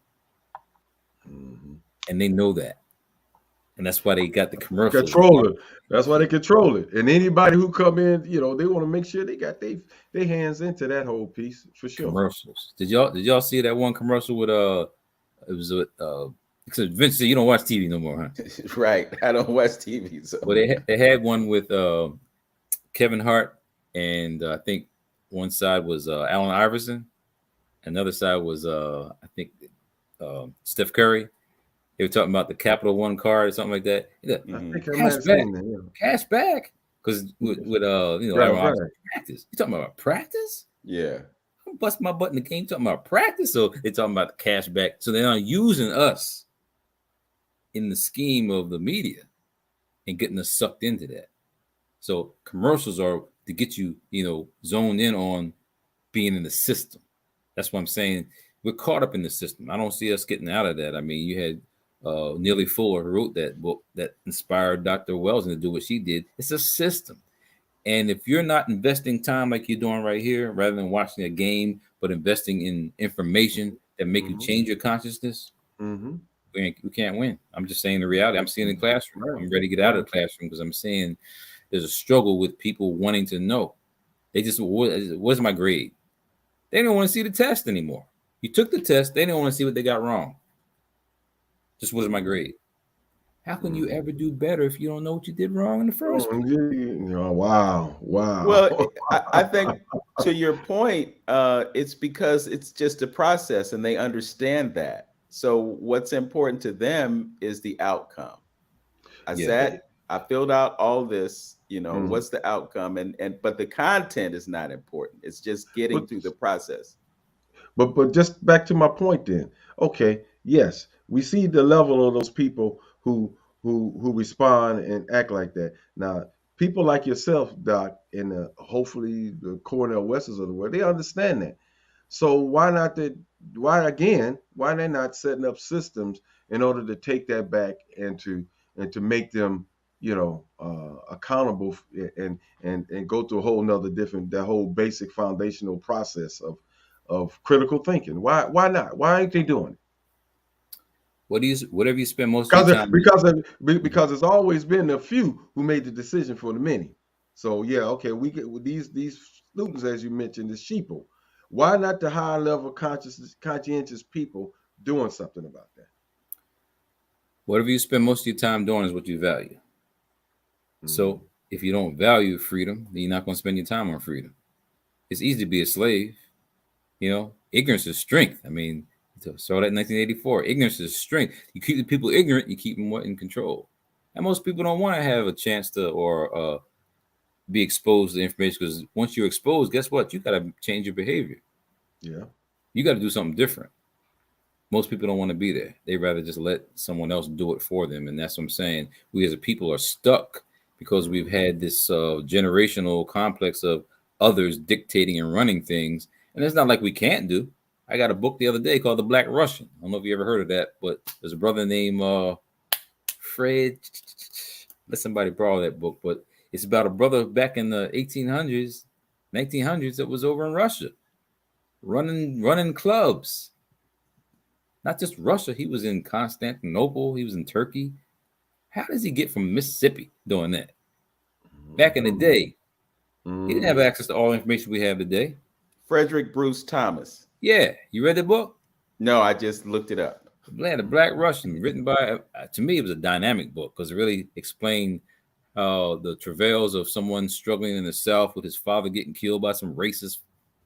And they know that. And that's why they got the commercials. Control it. That's why they control it. And anybody who come in, they want to make sure they got their hands into that whole piece for sure. Commercials. Did y'all see that one commercial with it was with Vince, you don't watch TV no more, huh? Right. I don't watch TV. So. Well, they had one with Kevin Hart, and I think one side was Allen Iverson, another side was I think Steph Curry. They were talking about the Capital One card or something like that. Cash back. Because with practice. You talking about practice? Yeah. I'm busting my butt in the game talking about practice. So they're talking about the cash back. So they're not using us in the scheme of the media. and getting us sucked into that. So commercials are to get you, zoned in on being in the system. That's what I'm saying. We're caught up in the system. I don't see us getting out of that. I mean, you had Neely Fuller, who wrote that book that inspired Dr. Wells to do what she did. It's a system. And if you're not investing time like you're doing right here, rather than watching a game, but investing in information that make you change your consciousness, we can't win. I'm just saying the reality. I'm seeing in the classroom. I'm ready to get out of the classroom because I'm saying there's a struggle with people wanting to know. They just, what's my grade? They don't want to see the test anymore. You took the test. They don't want to see what they got wrong. Just what's my grade? How can you ever do better if you don't know what you did wrong in the first place? Wow. Well, I think to your point, it's because it's just a process and they understand that. So what's important to them is the outcome. I filled out all this, what's the outcome? But the content is not important. It's just getting through the process. But just back to my point then. Okay, yes, we see the level of those people who respond and act like that. Now, people like yourself, Doc, and hopefully the Cornell Westers of the world, they understand that. So why they're not setting up systems in order to take that back and to make them, accountable and go through a whole nother that whole basic foundational process of critical thinking. Why not? Why ain't they doing it? Whatever you spend most of your time because it's always been a few who made the decision for the many. So yeah, okay, we get with these students, as you mentioned, is sheeple. Why not the high level conscientious people doing something about that? Whatever you spend most of your time doing is what you value. So if you don't value freedom, then you're not going to spend your time on freedom. It's easy to be a slave. Ignorance is strength. I mean, saw that in 1984. Ignorance is strength. You keep the people ignorant, you keep them in control. And most people don't want to have a chance to or be exposed to information, because once you're exposed, guess what? You got to change your behavior. Yeah. You got to do something different. Most people don't want to be there. They rather just let someone else do it for them. And that's what I'm saying. We as a people are stuck because we've had this generational complex of others dictating and running things. And it's not like we can't do. I got a book the other day called The Black Russian. I don't know if you ever heard of that, but there's a brother named Fred. Let somebody borrow that book. But it's about a brother back in the 1800s, 1900s that was over in Russia, running clubs. Not just Russia. He was in Constantinople. He was in Turkey. How does he get from Mississippi doing that? Back in the day, he didn't have access to all the information we have today. Frederick Bruce Thomas. Yeah. You read the book? No, I just looked it up. The Black Russian, written by, to me, it was a dynamic book because it really explained the travails of someone struggling in the South with his father getting killed by some racist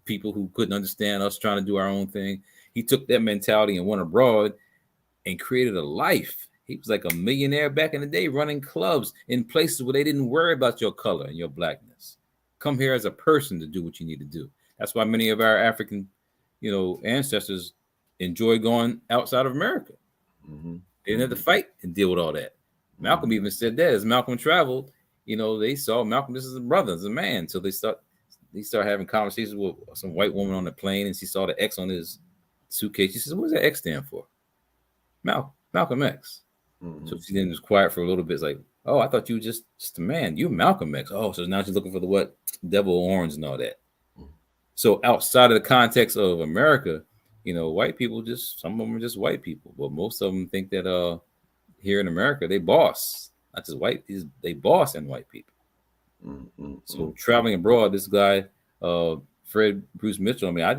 people who couldn't understand us trying to do our own thing. He took that mentality and went abroad and created a life. He was like a millionaire back in the day, running clubs in places where they didn't worry about your color and your blackness. Come here as a person to do what you need to do. That's why many of our African, ancestors enjoy going outside of America. They didn't have to fight and deal with all that. Malcolm even said that as Malcolm traveled, they saw Malcolm just as a brother, as a man. So they started having conversations with some white woman on the plane, and she saw the X on his suitcase. She says, "What does that X stand for?" Malcolm X. So she then was quiet for a little bit. It's like, "Oh, I thought you were just a man. You're Malcolm X." Oh, so now she's looking for the what? Devil orange and all that. So outside of the context of America, white people some of them are just white people, but most of them think that here in America they boss, not just white, they boss and white people. So traveling abroad, this guy, Fred Bruce Mitchell, I mean, I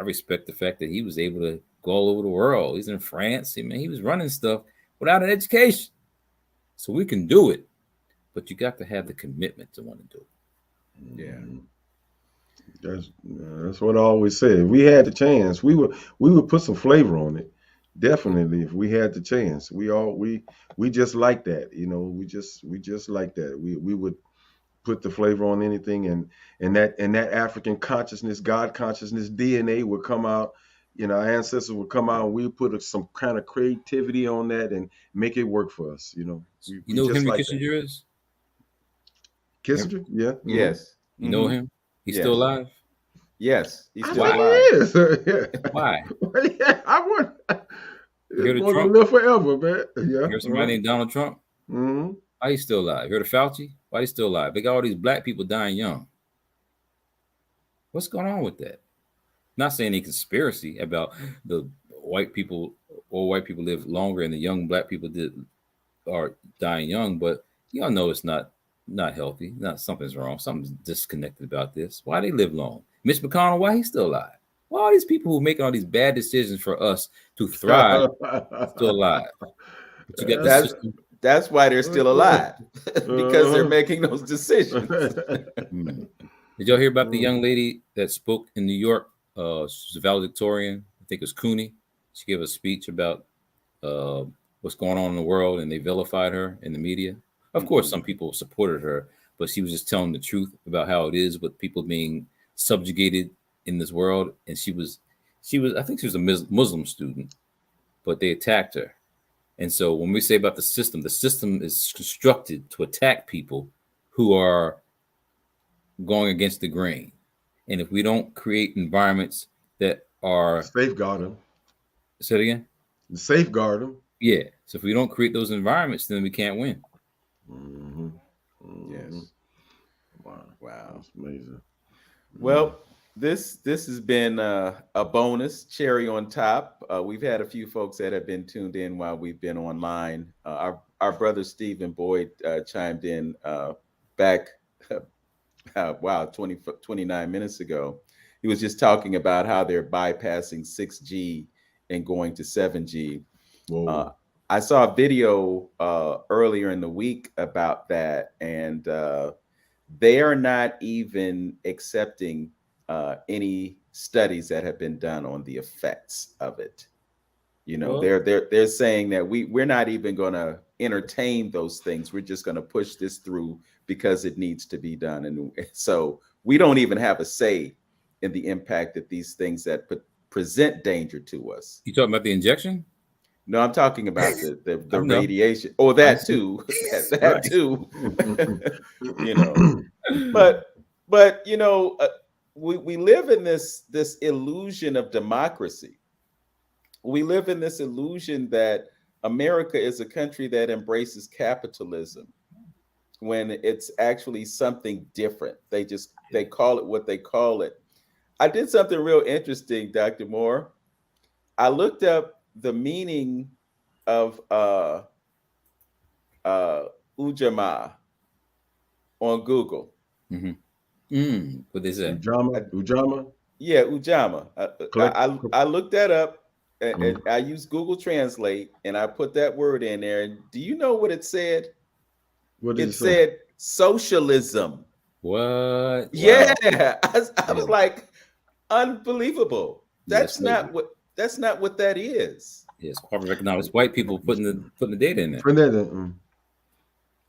respect the fact that he was able to go all over the world. He's in France. He was running stuff without an education. So we can do it, but you got to have the commitment to want to do it. Yeah. That's what I always say. If we had the chance, we would put some flavor on it. Definitely, if we had the chance. We just like that, we just like that. We would put the flavor on anything, and that African consciousness, God consciousness DNA would come out, our ancestors would come out and we put some kind of creativity on that and make it work for us. You We know who just Henry like that. Kissinger is? Kissinger, yeah. Yes. You know him? He's still Yes. alive? Yes. He's I still think he alive. is. Yeah. Why? Well, yeah, I want. You heard This of boy gonna Trump? live forever, man. You Yeah. heard somebody named Donald Trump? Mm-hmm. Why he's still alive? You heard of Fauci? Why he's still alive? They got all these black people dying young. What's going on with that? Not saying a conspiracy about the white people or white people live longer and the young black people are dying young, but y'all know it's not healthy. Not something's wrong. Something's disconnected about this. Why they live long? Mitch McConnell, why he's still alive? Why all these people who are making all these bad decisions for us to thrive still alive? But you got the system. That's why they're still alive, because they're making those decisions. Did y'all hear about the young lady that spoke in New York? She's a valedictorian. I think it was Cooney. She gave a speech about what's going on in the world, and they vilified her in the media. Of course, some people supported her, but she was just telling the truth about how it is with people being subjugated in this world. And she was, I think she was a Muslim student, but they attacked her. And so when we say about the system is constructed to attack people who are going against the grain. And if we don't create environments that are safeguard them, say it again. Safeguard them. Yeah. So if we don't create those environments, then we can't win. Mm-hmm. Mm-hmm. Yes. Wow. That's amazing. Well, this has been a bonus cherry on top. We've had a few folks that have been tuned in while we've been online. Our brother Stephen Boyd chimed in back 29 minutes ago. He was just talking about how they're bypassing 6G and going to 7G. I saw a video earlier in the week about that, and they are not even accepting any studies that have been done on the effects of it. They're saying that we're not even going to entertain those things. We're just going to push this through because it needs to be done. And so we don't even have a say in the impact that these things that present danger to us. You talking about the injection? No, I'm talking about the radiation. Oh, that too. that too. But we live in this illusion of democracy. We live in this illusion that America is a country that embraces capitalism, when it's actually something different. They call it what they call it. I did something real interesting, Dr. Moore. I looked up the meaning of ujamaa on Google. What is that? Ujamaa? Yeah, ujamaa. I looked that up, and I used Google Translate, and I put that word in there. And do you know what it said? What did it say? Said socialism. What? Yeah, wow. I was like, unbelievable. That's not what that is. Yes, corporate economics. White people putting the data in there.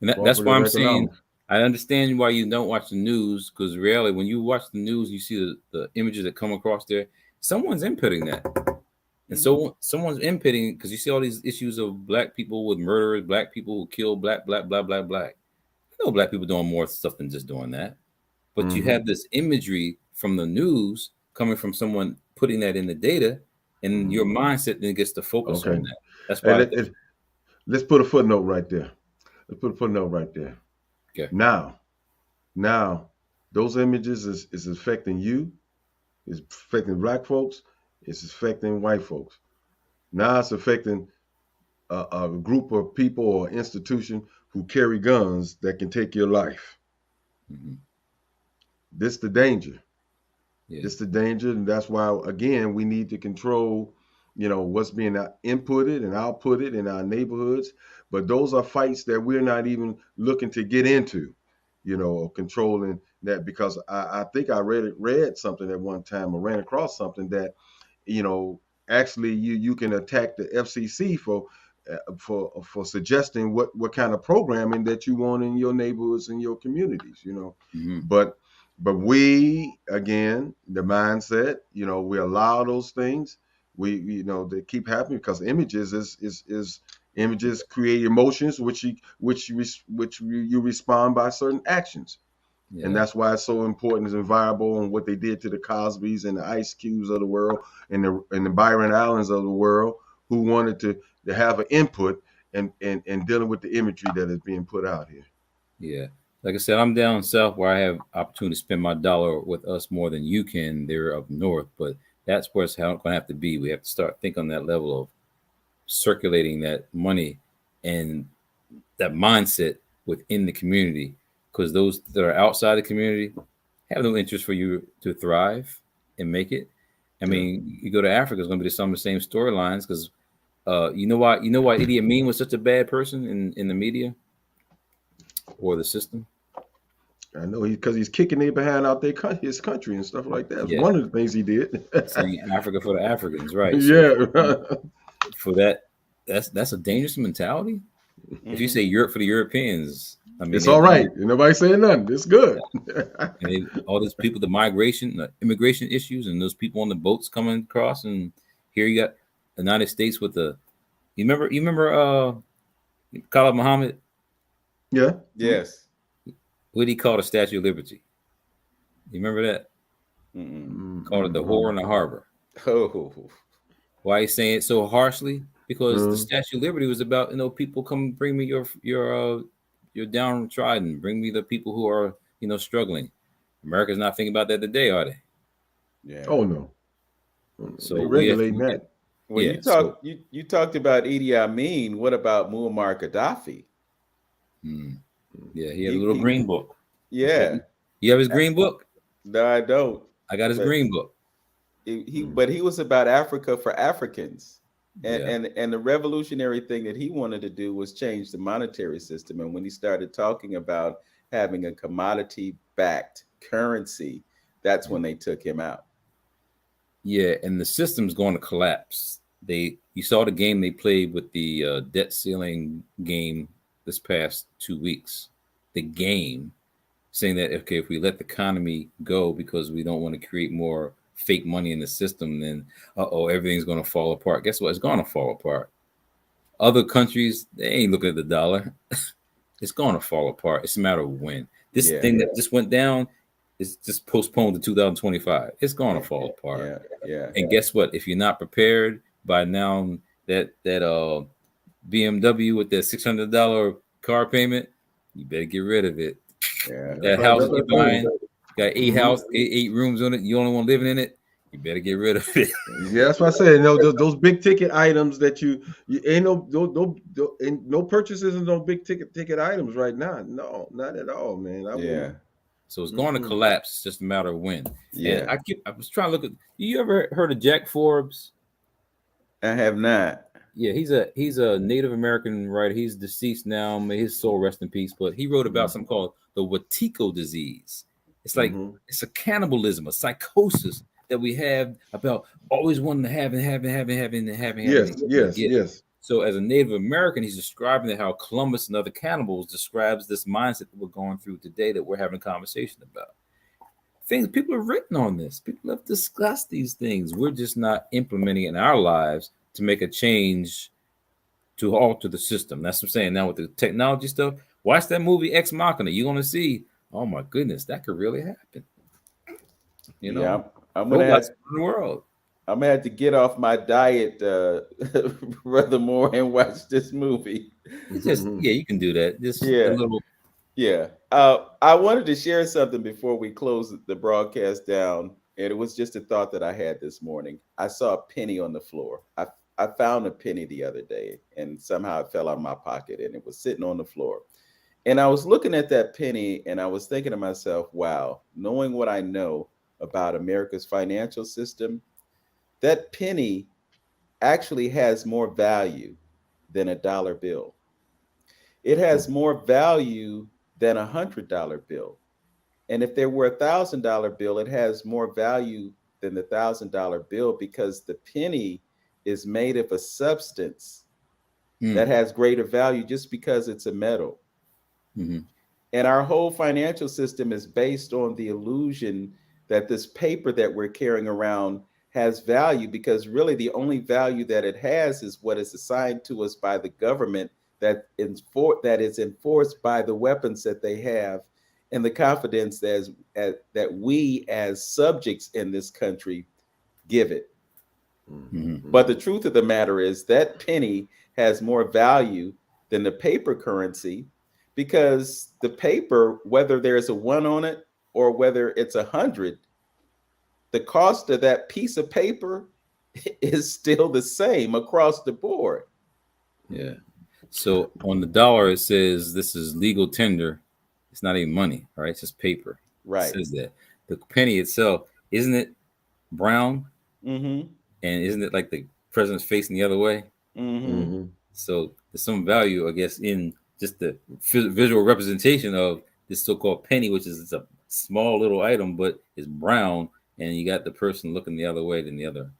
And that's why I'm saying I understand why you don't watch the news, because really, when you watch the news, you see the images that come across there. Someone's inputting that, and so someone's inputting, because you see all these issues of black people with murderers, black people who kill black. I know black people doing more stuff than just doing that, but you have this imagery from the news coming from someone putting that in the data, and your mindset then gets to focus on that. That's why. Let's put a footnote right there. Okay. Now, those images is affecting you. It's affecting black folks. It's affecting white folks. Now it's affecting a group of people or institution who carry guns that can take your life. This the danger. This the danger, and that's why, again, we need to control, what's being inputted and outputted in our neighborhoods. But those are fights that we're not even looking to get into, controlling that, because I think I read something at one time, or ran across something that, actually you can attack the FCC for suggesting what kind of programming that you want in your neighborhoods and your communities, But we, again, the mindset, we allow those things, they keep happening because images is images create emotions, you respond by certain actions. And Yeah. that's why it's so important and viable on what they did to the Cosbys and the Ice Cubes of the world and the Byron Allens of the world, who wanted to have an input and dealing with the imagery that is being put out here. Yeah. Like I said, I'm down south where I have opportunity to spend my dollar with us more than you can. They're up north, but that's where it's going to have to be. We have to start thinking on that level of circulating that money and that mindset within the community, because those that are outside the community have no interest for you to thrive and make it. I mean, you go to Africa, it's going to be some of the same storylines because you know why Idi Amin was such a bad person in the media or the system. I know because he's kicking their behind out his country and stuff like that. That's Yeah. one of the things he did. See, Africa for the Africans, right? Yeah. So for that, that's a dangerous mentality. If you say Europe for the Europeans, I mean, it's all right. Nobody saying nothing. It's good. And all those people, the migration, the immigration issues, and those people on the boats coming across, and here you got the United States with the. You remember Khalid Muhammad? Yeah. Yes. What did he call the Statue of Liberty? You remember that? Called it the whore in the harbor. Oh. Why he's saying it so harshly? Because the Statue of Liberty was about, people come bring me your downtrodden, bring me the people who are, struggling. America's not thinking about that today, are they? Yeah. Oh no. So they regulating that. Well, you talked about Idi Amin. What about Muammar Gaddafi? Yeah, he had a little green book. Yeah. You have his green book? No, I don't. I got his green book. But he was about Africa for Africans. And the revolutionary thing that he wanted to do was change the monetary system. And when he started talking about having a commodity-backed currency, that's when they took him out. Yeah, and the system's going to collapse. You saw the game they played with the debt ceiling game this past 2 weeks. The game saying that, okay, if we let the economy go because we don't want to create more fake money in the system, then everything's going to fall apart. Guess what? It's going to fall apart. Other countries, they ain't looking at the dollar. It's going to fall apart. It's a matter of when. This thing that just went down is just postponed to 2025. It's going to fall apart. Yeah. And guess what? If you're not prepared by now, that BMW with that $600 car payment, you better get rid of it. Yeah. That house that you're buying got eight rooms on it. You only want living in it. You better get rid of it. Yeah, that's what I said. Those big ticket items that you ain't no purchases and no big ticket items right now. No, not at all, man. So it's going to collapse. It's just a matter of when. Yeah. And I was trying to look at. You ever heard of Jack Forbes? I have not. Yeah, he's a Native American writer. He's deceased now. May his soul rest in peace. But he wrote about something called the Wetiko disease. It's like it's a cannibalism, a psychosis that we have about always wanting to have. Yes. So as a Native American, he's describing how Columbus and other cannibals describes this mindset that we're going through today that we're having a conversation about. People have written on this. People have discussed these things. We're just not implementing it in our lives to make a change to alter the system. That's what I'm saying. Now with the technology stuff, watch that movie Ex Machina. You're going to see, oh my goodness, that could really happen. Yeah, I'm gonna have in the world. I'm gonna have to get off my diet, Brother Moore, and watch this movie. You can do that. I wanted to share something before we close the broadcast down, and it was just a thought that I had this morning. I saw a penny on the floor. I found a penny the other day, and somehow it fell out of my pocket, and it was sitting on the floor. And I was looking at that penny, and I was thinking to myself, wow, knowing what I know about America's financial system, that penny actually has more value than a dollar bill. It has more value than $100 bill. And if there were $1,000 bill, it has more value than the $1,000 bill because the penny is made of a substance that has greater value just because it's a metal. And our whole financial system is based on the illusion that this paper that we're carrying around has value, because really the only value that it has is what is assigned to us by the government, that is enforced by the weapons that they have, and the confidence that we as subjects in this country give it. Mm-hmm. But the truth of the matter is that penny has more value than the paper currency, because the paper, whether there's a 1 on it or whether it's 100, the cost of that piece of paper is still the same across the board. Yeah. So on the dollar, it says this is legal tender. It's not even money, right? It's just paper. Right. It says that. The penny itself, isn't it brown? Mm-hmm. And isn't it like the president's facing the other way? Mm-hmm. So there's some value, I guess, in just the visual representation of this so-called penny, which is a small little item, but it's brown, and you got the person looking the other way than the other.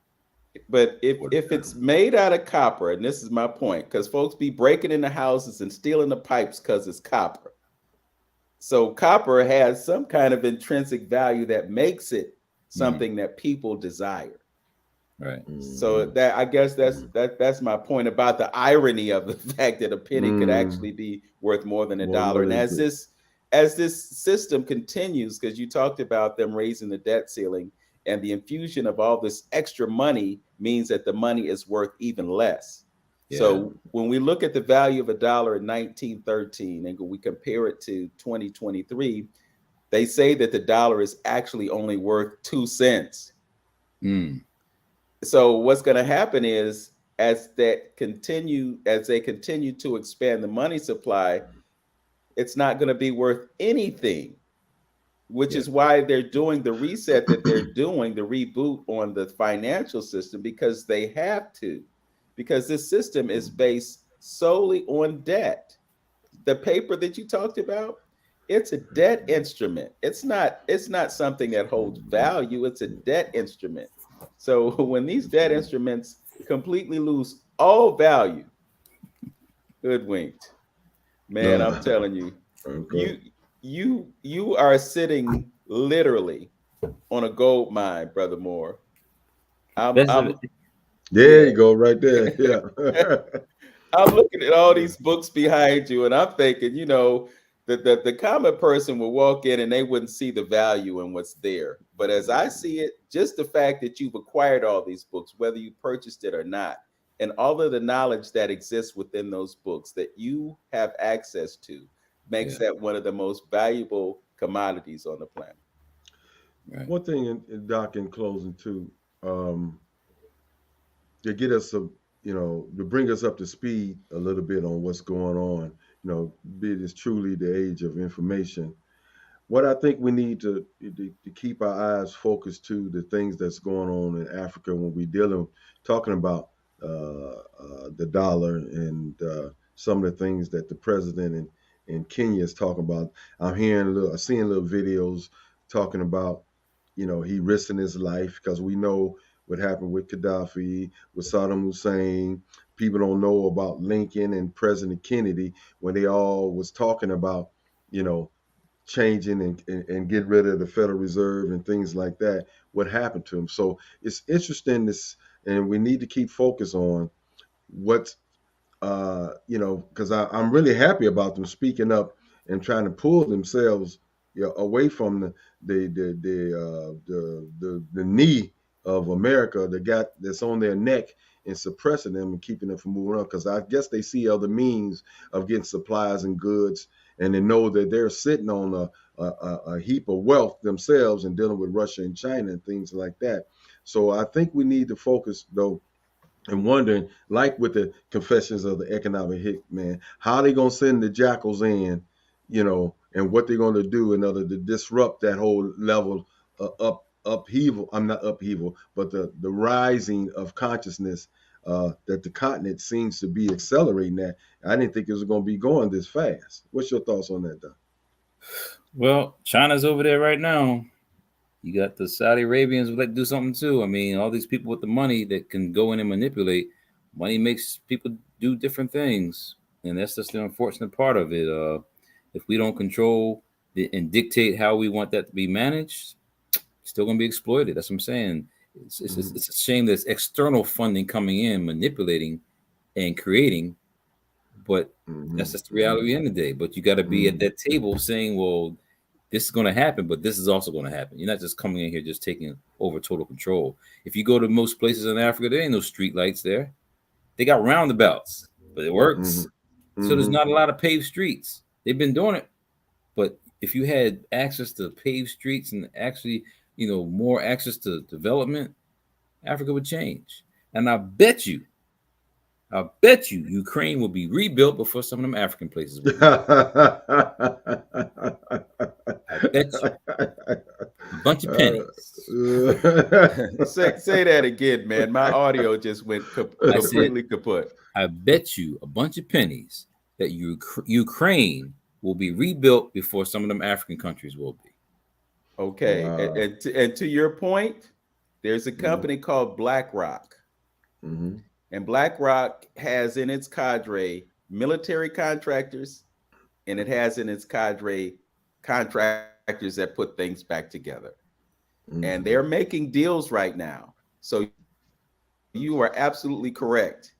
But if it's made out of copper, and this is my point, because folks be breaking into houses and stealing the pipes because it's copper. So copper has some kind of intrinsic value that makes it something that people desire. Right. So that, I guess that's my point about the irony of the fact that a penny could actually be worth more than a dollar. And as this system continues, because you talked about them raising the debt ceiling, and the infusion of all this extra money means that the money is worth even less. Yeah. So when we look at the value of a dollar in 1913 and we compare it to 2023, they say that the dollar is actually only worth 2 cents. So what's going to happen is, as they continue to expand the money supply, it's not going to be worth anything, which is why they're doing the reset that they're doing, the reboot on the financial system, because they have to, because this system is based solely on debt. The paper that you talked about, it's a debt instrument. It's not something that holds value. It's a debt instrument. So when these debt instruments completely lose all value, hoodwinked, man, I'm telling you, you are sitting literally on a gold mine, Brother Moore. There you go, right there. Yeah. I'm looking at all these books behind you, and I'm thinking, the common person will walk in and they wouldn't see the value in what's there. But as I see it, just the fact that you've acquired all these books, whether you purchased it or not, and all of the knowledge that exists within those books that you have access to, makes that one of the most valuable commodities on the planet. Right. One thing, Doc, in closing too, to get us to bring us up to speed a little bit on what's going on, it is truly the age of information. What I think we need to keep our eyes focused to the things that's going on in Africa when we're talking about the dollar and some of the things that the president in Kenya is talking about. I'm seeing little videos talking about, he risking his life, because we know what happened with Gaddafi, with Saddam Hussein. People don't know about Lincoln and President Kennedy, when they all was talking about, changing and get rid of the Federal Reserve and things like that. What happened to them? So it's interesting, and we need to keep focus on what's, because I'm really happy about them speaking up and trying to pull themselves away from the knee of America, that's on their neck, and suppressing them and keeping them from moving on. Because I guess they see other means of getting supplies and goods, and they know that they're sitting on a heap of wealth themselves and dealing with Russia and China and things like that. So I think we need to focus, though, and wondering, like with the Confessions of the Economic Hitman, how they going to send the jackals in, and what they're going to do in order to disrupt that whole level of upheaval. I'm not upheaval, but the rising of consciousness that the continent seems to be accelerating at. I didn't think it was going to be going this fast. What's your thoughts on that, Doc? Well, China's over there right now. You got the Saudi Arabians would like to do something too. I mean, all these people with the money that can go in and manipulate. Money makes people do different things, and that's just the unfortunate part of it. If we don't control and dictate how we want that to be managed, it's still going to be exploited. That's what I'm saying. It's a shame there's external funding coming in, manipulating and creating, but that's just the reality in the day. But you got to be at that table saying, well, this is going to happen, but this is also going to happen. You're not just coming in here just taking over total control. If you go to most places in Africa, there ain't no street lights there. They got roundabouts, but it works. So there's not a lot of paved streets. They've been doing it. But if you had access to paved streets and actually, more access to development, Africa would change. And I bet you, Ukraine will be rebuilt before some of them African places will be. I bet you. A bunch of pennies. Say that again, man. My audio just went completely kaput. I bet you a bunch of pennies that Ukraine will be rebuilt before some of them African countries will be. Okay. Wow. And to your point, there's a company called BlackRock. And BlackRock has in its cadre military contractors, and it has in its cadre contractors that put things back together. And they're making deals right now. So you are absolutely correct.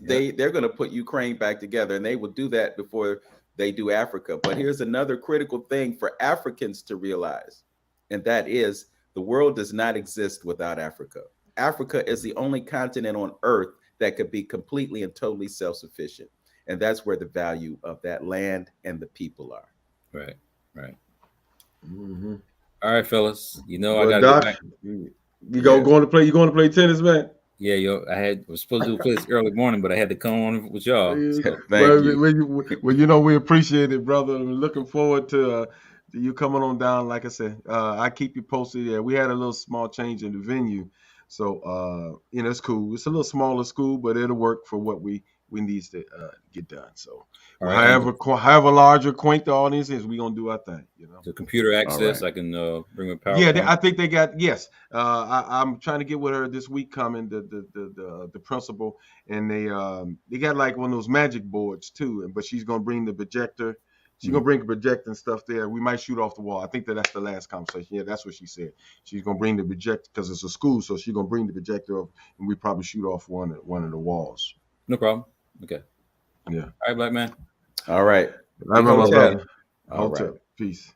They're going to put Ukraine back together, and they will do that before they do Africa. But here's another critical thing for Africans to realize, and that is the world does not exist without Africa. Africa is the only continent on Earth that could be completely and totally self-sufficient. And that's where the value of that land and the people are. Right. All right, fellas. I got Doc, back. You going to play tennis, man? Yeah, I was supposed to do this early morning, but I had to come on with y'all. Thank you. Well, we appreciate it, brother. I'm looking forward to you coming on down. Like I said, I keep you posted. Yeah, we had a little small change in the venue. So, it's cool. It's a little smaller school, but it'll work for what we need to get done. So, however large or quaint the audience is, we're going to do our thing. The computer access, right. I can bring a PowerPoint. Yeah, I think they got, yes. I'm trying to get with her this week coming, the principal, and they got like one of those magic boards too, but she's going to bring the projector. She's going to bring projecting stuff there. We might shoot off the wall. I think that's the last conversation. Yeah, that's what she said. She's going to bring the projector because it's a school, so she's going to bring the projector up, and we probably shoot off one of the walls. No problem. Okay. Yeah. All right, black man. All right. All right, my brother. Peace.